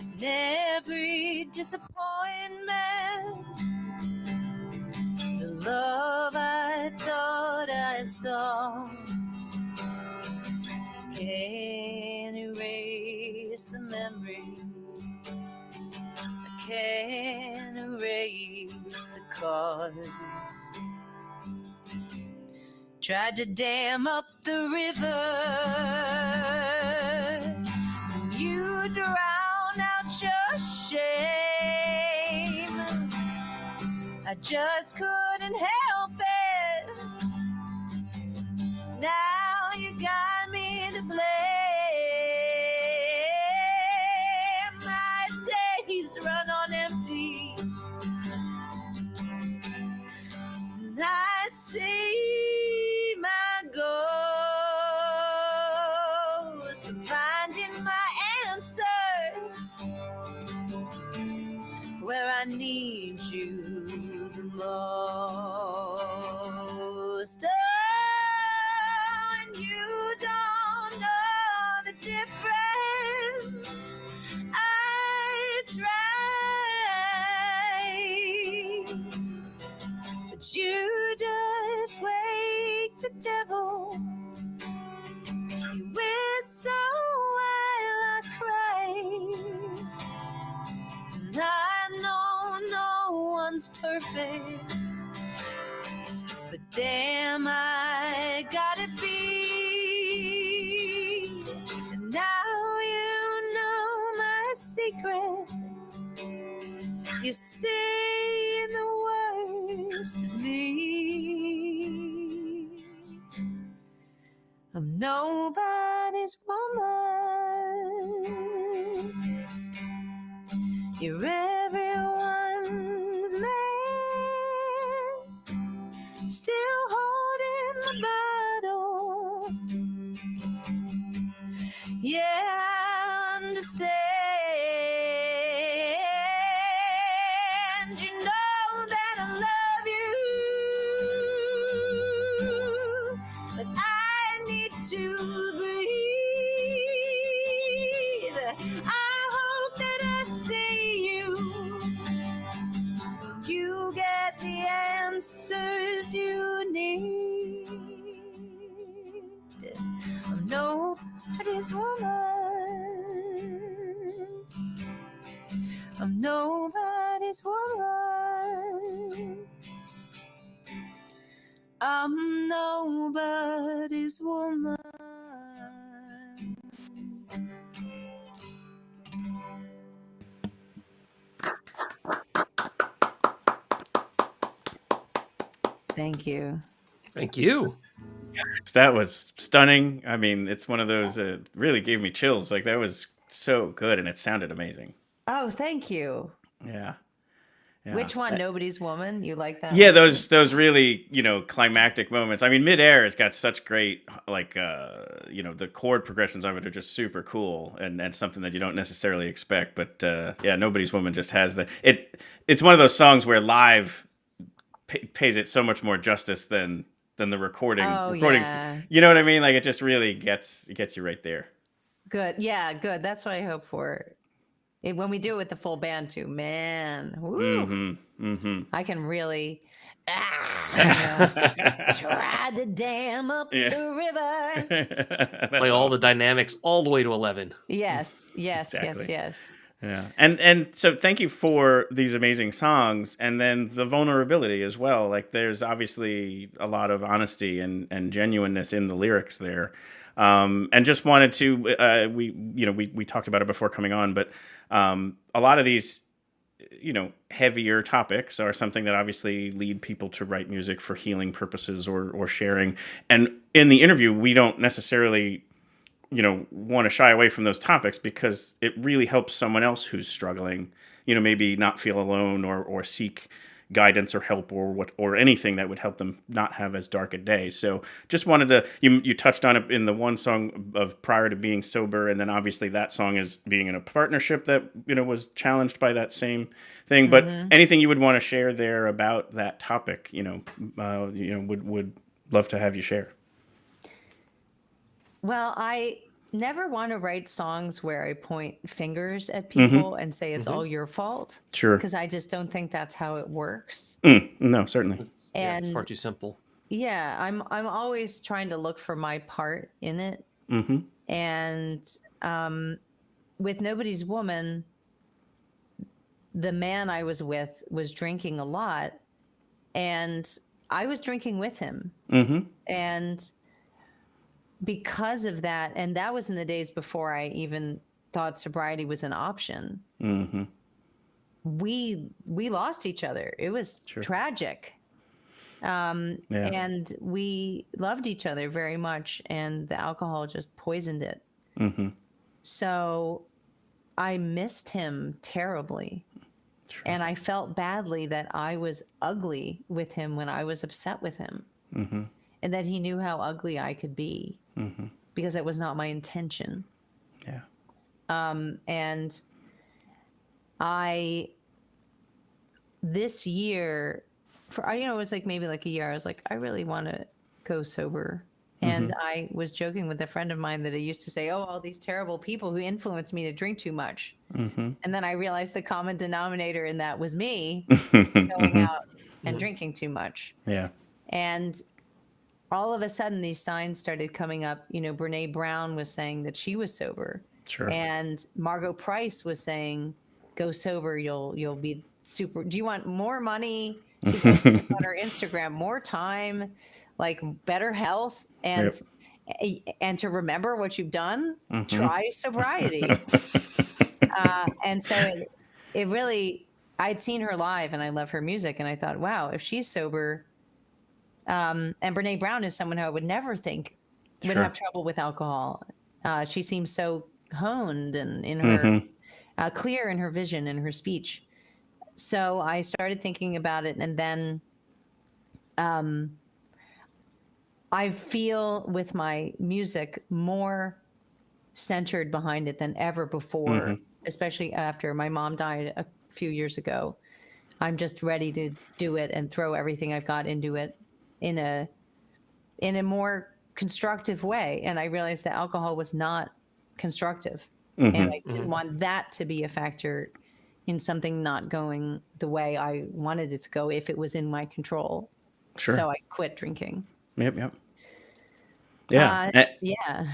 And every disappointment, the love I thought I saw, can't erase the memory. I can't erase the cause. Tried to dam up the river, and you drown out your shame. I just couldn't help it. Now you got me to blame. My days run on empty, and I see my ghost. I'm finding my answers where I need you the most. Oh, and you don't know the difference. I try, but you just wake the devil. You whistle while I cry. And I know no one's perfect, but damn, I gotta be. And now you know my secret. You see the worst of me. I'm nobody's woman. You're everyone's man. Still holding the bottle. Yeah, I understand. You know that I love you.
nobody's woman. I'm nobody's woman. I'm nobody's woman. Thank you.
Thank you.
That was stunning. I mean, it's one of those that really gave me chills. Like, that was so good, and it sounded amazing.
Oh, thank you.
Yeah. Yeah.
Which one? Nobody's woman. You like that?
Yeah,
one?
those really, climactic moments. I mean, midair has got such great, the chord progressions of it are just super cool and something that you don't necessarily expect. But yeah, Nobody's Woman just has it's one of those songs where live pays it so much more justice than the recording.
Oh,
recordings.
yeah.
You know what I mean? Like, it just really gets you right there.
Good. Yeah, good. That's what I hope for. When we do it with the full band too, man, woo, I can really try to dam up the river.
Play all the dynamics all the way to 11.
Yes,
Exactly.
yes.
Yeah, and so thank you for these amazing songs, and then the vulnerability as well. Like, there's obviously a lot of honesty and genuineness in the lyrics there. And just wanted to we talked about it before coming on, but a lot of these heavier topics are something that obviously lead people to write music for healing purposes or sharing. And in the interview, we don't necessarily want to shy away from those topics because it really helps someone else who's struggling, maybe not feel alone or seek guidance or help or anything that would help them not have as dark a day. So just wanted to, you touched on it in the one song of Prior to Being Sober, and then obviously that song is being in a partnership that was challenged by that same thing. But anything you would want to share there about that topic, would love to have you share.
Well, I never want to write songs where I point fingers at people and say it's all your fault.
Sure.
Because I just don't think that's how it works.
No, certainly.
It's far too simple.
Yeah, I'm always trying to look for my part in it. And with Nobody's Woman, the man I was with was drinking a lot, and I was drinking with him. And because of that, and that was in the days before I even thought sobriety was an option, we lost each other. It was tragic. And we loved each other very much, and the alcohol just poisoned it. So I missed him terribly. And I felt badly that I was ugly with him when I was upset with him. And that he knew how ugly I could be because it was not my intention.
Yeah.
And this year, it was like maybe like a year, I was like, I really want to go sober. And I was joking with a friend of mine that I used to say, oh, all these terrible people who influenced me to drink too much. And then I realized the common denominator in that was me going out and drinking too much.
Yeah.
And all of a sudden, these signs started coming up. Brene Brown was saying that she was sober.
Sure.
And Margot Price was saying, go sober, you'll be super. Do you want more money? She posted on her Instagram, more time, like better health, and to remember what you've done. Try sobriety. And so it really, I'd seen her live, and I love her music, and I thought, wow, if she's sober. And Brene Brown is someone who I would never think would have trouble with alcohol. She seems so honed and in her clear in her vision and her speech. So I started thinking about it, and then I feel with my music more centered behind it than ever before, especially after my mom died a few years ago. I'm just ready to do it and throw everything I've got into it in a more constructive way. And I realized that alcohol was not constructive. And I didn't want that to be a factor in something not going the way I wanted it to go if it was in my control. Sure. So I quit drinking.
Yep. Yeah.
Yeah.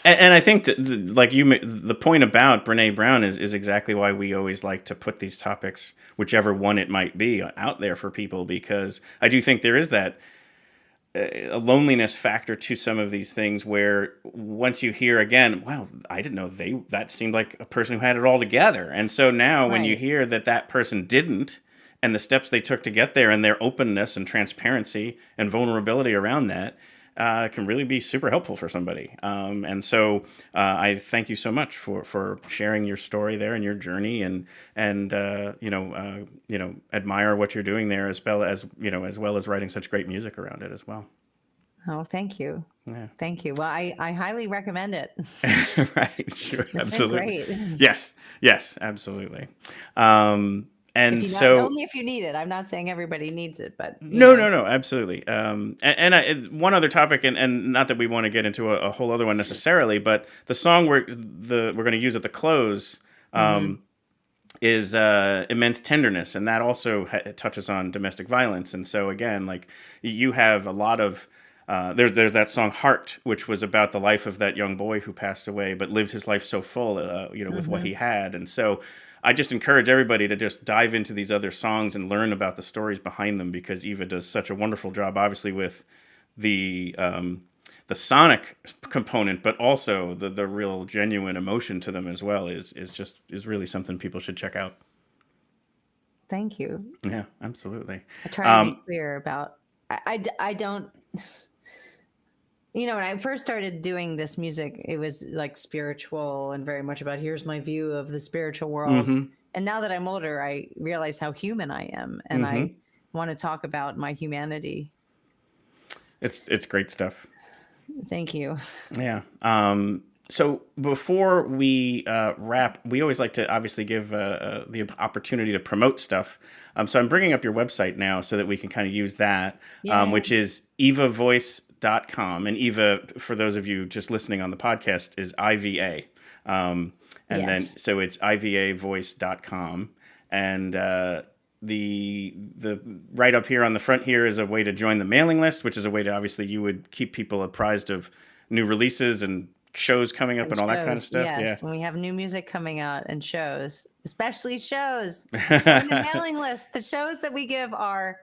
And I think that the point about Brene Brown is exactly why we always like to put these topics, whichever one it might be, out there for people, because I do think there is that a loneliness factor to some of these things where once you hear again, wow, I didn't know that seemed like a person who had it all together. And so now when you
Right.
hear that person didn't, and the steps they took to get there and their openness and transparency and vulnerability around that can really be super helpful for somebody. And so I thank you so much for sharing your story there and your journey, and admire what you're doing there, as well as writing such great music around it as well.
Oh, thank you.
Yeah.
Thank you. Well, I highly recommend it.
Right. Sure.
It's been
Absolutely.
great.
Yes. Absolutely. And
If you
so
only if you need it. I'm not saying everybody needs it, but
no, absolutely. One other topic, and not that we want to get into a whole other one necessarily, but the song we're going to use at the close is Immense Tenderness, and that also touches on domestic violence. And so again, like, you have a lot of there's that song Heart, which was about the life of that young boy who passed away, but lived his life so full, with what he had. And so I just encourage everybody to just dive into these other songs and learn about the stories behind them, because Eva does such a wonderful job, obviously, with the sonic component, but also the real genuine emotion to them as well is really something people should check out.
Thank you.
Yeah, absolutely.
I try to be clear about. I don't. When I first started doing this music, it was like spiritual and very much about here's my view of the spiritual world. And now that I'm older, I realize how human I am, and I want to talk about my humanity.
It's great stuff.
Thank you.
Yeah. So before we wrap, we always like to obviously give the opportunity to promote stuff. So I'm bringing up your website now so that we can kind of use that, which is evavoice.com. And Eva, for those of you just listening on the podcast, is IVA. Then so it's ivavoice.com. And the right up here on the front here is a way to join the mailing list, which is a way to, obviously, you would keep people apprised of new releases and shows coming up and all that kind of stuff.
Yes, when we have new music coming out and shows, especially shows on the mailing list. The shows that we give are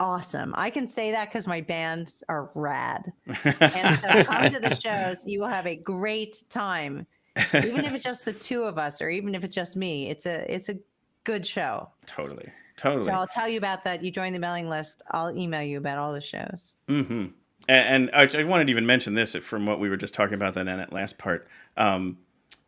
awesome. I can say that because my bands are rad. And so come to the shows. You will have a great time, even if it's just the two of us, or even if it's just me. It's a good show.
Totally.
So I'll tell you about that. You join the mailing list. I'll email you about all the shows.
And I wanted to even mention this from what we were just talking about then in that last part.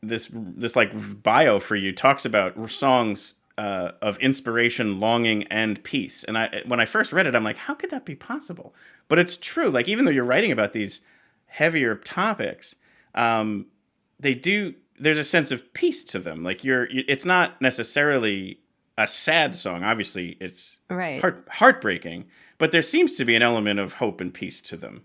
This like bio for you talks about songs of inspiration, longing, and peace. And when I first read it, I'm like, how could that be possible? But it's true. Like, even though you're writing about these heavier topics, there's a sense of peace to them. Like, it's not necessarily a sad song. Obviously, it's heartbreaking, but there seems to be an element of hope and peace to them.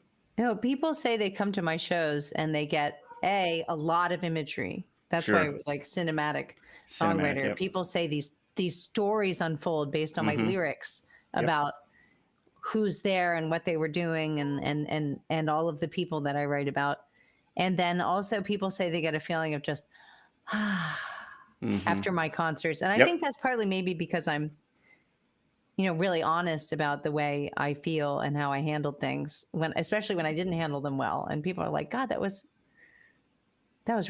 People say they come to my shows and they get a lot of imagery. That's why it was like cinematic songwriter.
Yep.
People say these stories unfold based on my lyrics about who's there and what they were doing, and all of the people that I write about. And then also people say they get a feeling of just after my concerts. And I think that's partly maybe because I'm really honest about the way I feel and how I handled things, especially when I didn't handle them well. And people are like, God, that was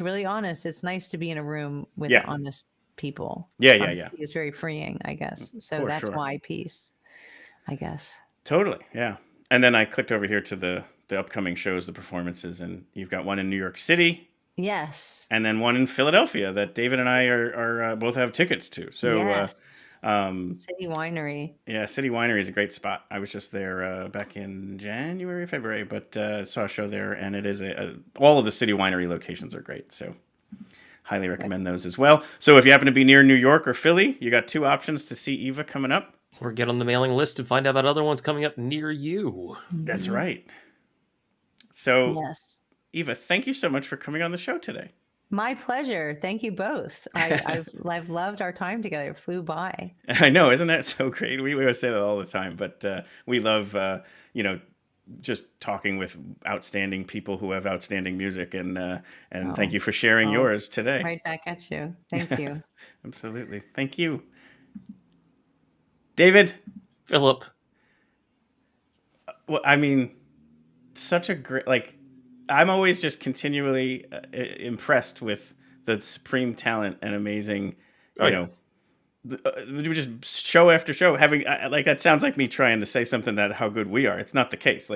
really honest. It's nice to be in a room with honest people. Honesty is very freeing, I guess. So that's why peace, I guess.
Totally. Yeah. And then I clicked over here to the upcoming shows, the performances, and you've got one in New York City.
Yes.
And then one in Philadelphia that David and I are both have tickets to. So
City Winery.
Yeah, City Winery is a great spot. I was just there back in January, February, but saw a show there, and it is all of the City Winery locations are great. So highly recommend those as well. So if you happen to be near New York or Philly, you got two options to see Eva coming up.
Or get on the mailing list and find out about other ones coming up near you.
That's right. So
yes.
Eva, thank you so much for coming on the show today.
My pleasure. Thank you both. I've loved our time together. It flew by.
I know, isn't that so great? We always say that all the time, but we love just talking with outstanding people who have outstanding music, and thank you for sharing yours today.
Right back at you. Thank you.
Absolutely. Thank you. David.
Philip.
Well, I mean, such a great, I'm always just continually impressed with the supreme talent and amazing, just show after show having that sounds like me trying to say something that how good we are. It's not the case.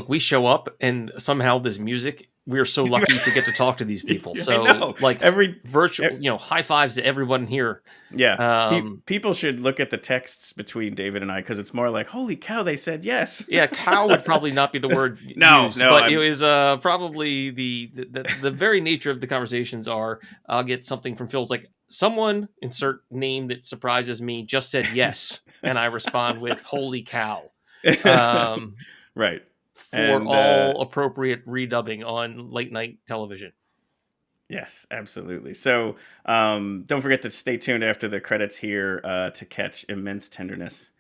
We show up and somehow this music, we're so lucky to get to talk to these people. So every virtual, high fives to everyone here.
Yeah. People should look at the texts between David and I, because it's more like, holy cow, they said yes.
Yeah. Cow would probably not be the word used, but it was probably the very nature of the conversations are, I'll get something from Phil's like, someone insert name that surprises me just said yes. And I respond with holy cow.
Right.
For all appropriate redubbing on late night television.
Yes, absolutely. So don't forget to stay tuned after the credits here to catch Immense Tenderness.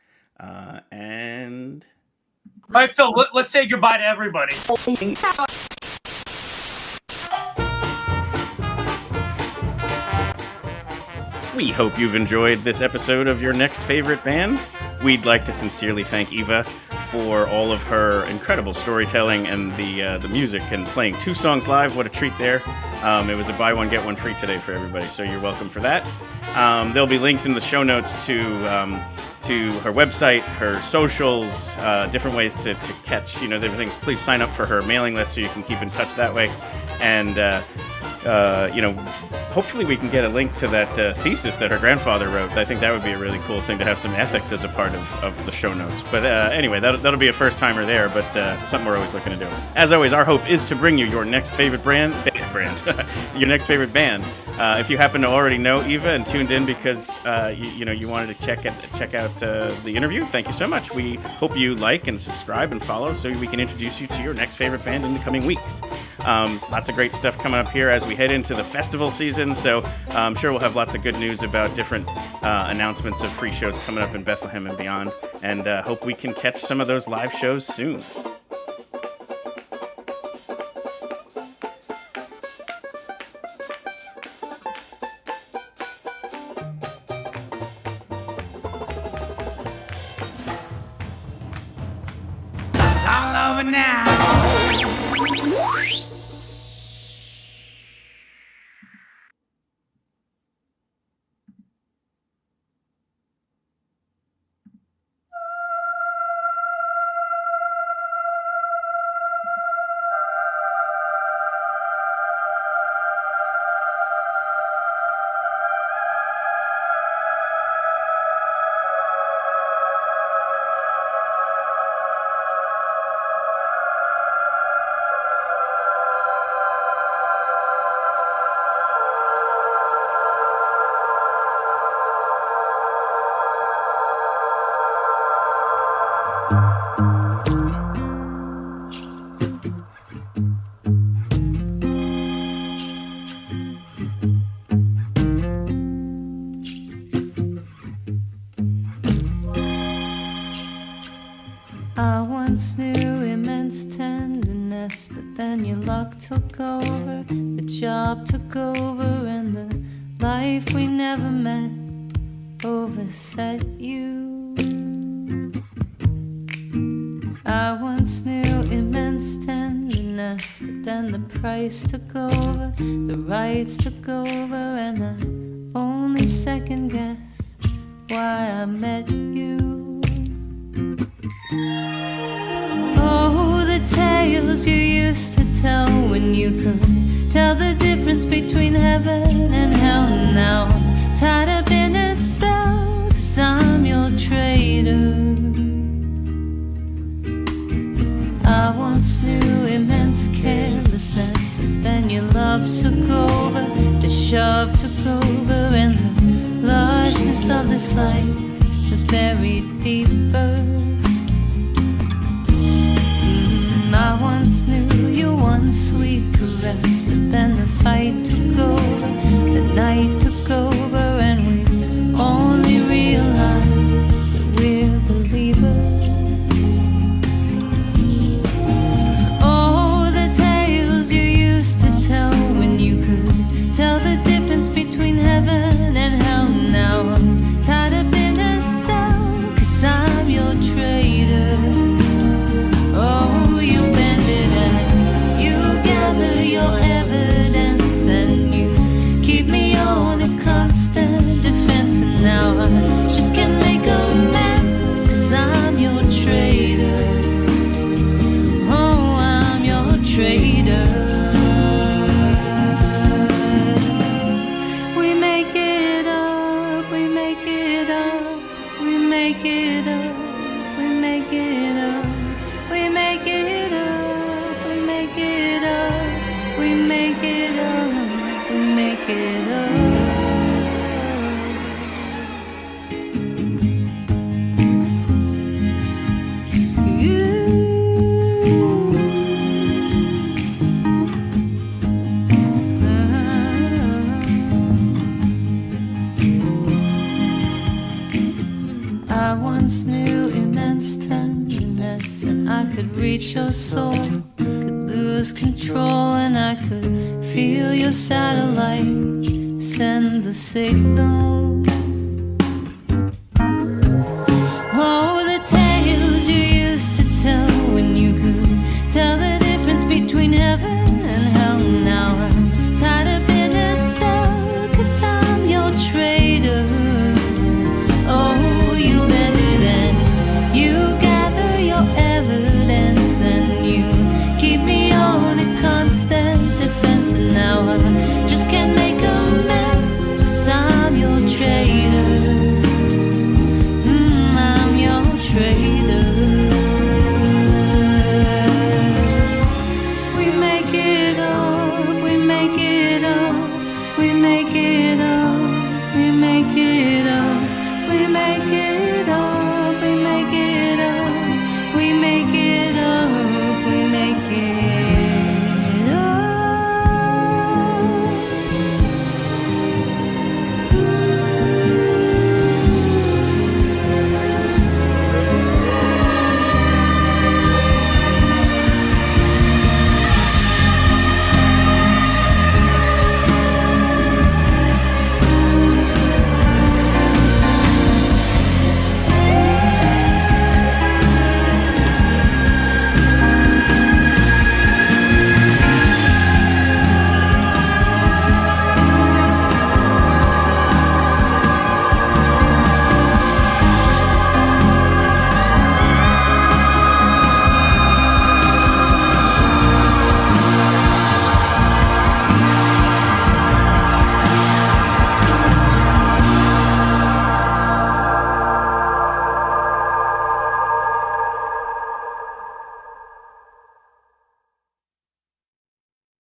And...
All right, Phil, let's say goodbye to everybody.
We hope you've enjoyed this episode of Your Next Favorite Band. We'd like to sincerely thank Eva for all of her incredible storytelling and the music and playing 2 songs live. What a treat there. It was a buy one, get one free today for everybody, so you're welcome for that. There'll be links in the show notes to her website, her socials, different ways to catch, different things. Please sign up for her mailing list so you can keep in touch that way. And, hopefully we can get a link to that thesis that her grandfather wrote. I think that would be a really cool thing to have some ethics as a part of the show notes. But anyway, that'll be a first-timer there, but something we're always looking to do. As always, our hope is to bring you your next favorite brand, your next favorite band. If you happen to already know Eva and tuned in because you wanted to check out the interview, thank you so much. We hope you like and subscribe and follow so we can introduce you to your next favorite band in the coming weeks. Lots of great stuff coming up here as we head into the festival season, so I'm sure we'll have lots of good news about different announcements of free shows coming up in Bethlehem and beyond, and hope we can catch some of those live shows soon.
It's all over now.
I once knew immense tenderness, but then your luck took over, the job took over, and the life we never met overset you. I once knew immense tenderness, but then the price took over, the rights took over, and I only second guess why I met you. Oh, the tales you used to tell when you could tell the difference between heaven and hell. Now I'm tied up in a cell, 'cause I'm your traitor. I once knew immense carelessness, then your love took over, the shove took over, and the largeness of this life was buried deeper. I once knew your one sweet caress, but then the fight took over, the night took over, and we only realized that we're believers. traitor. We make it up, we make it up, we make it up, we make it up, we make it up, we make it up, we make it up, we make it up. I once knew immense tenderness, and I could reach your soul, could lose control, and I could feel your satellite send the signal.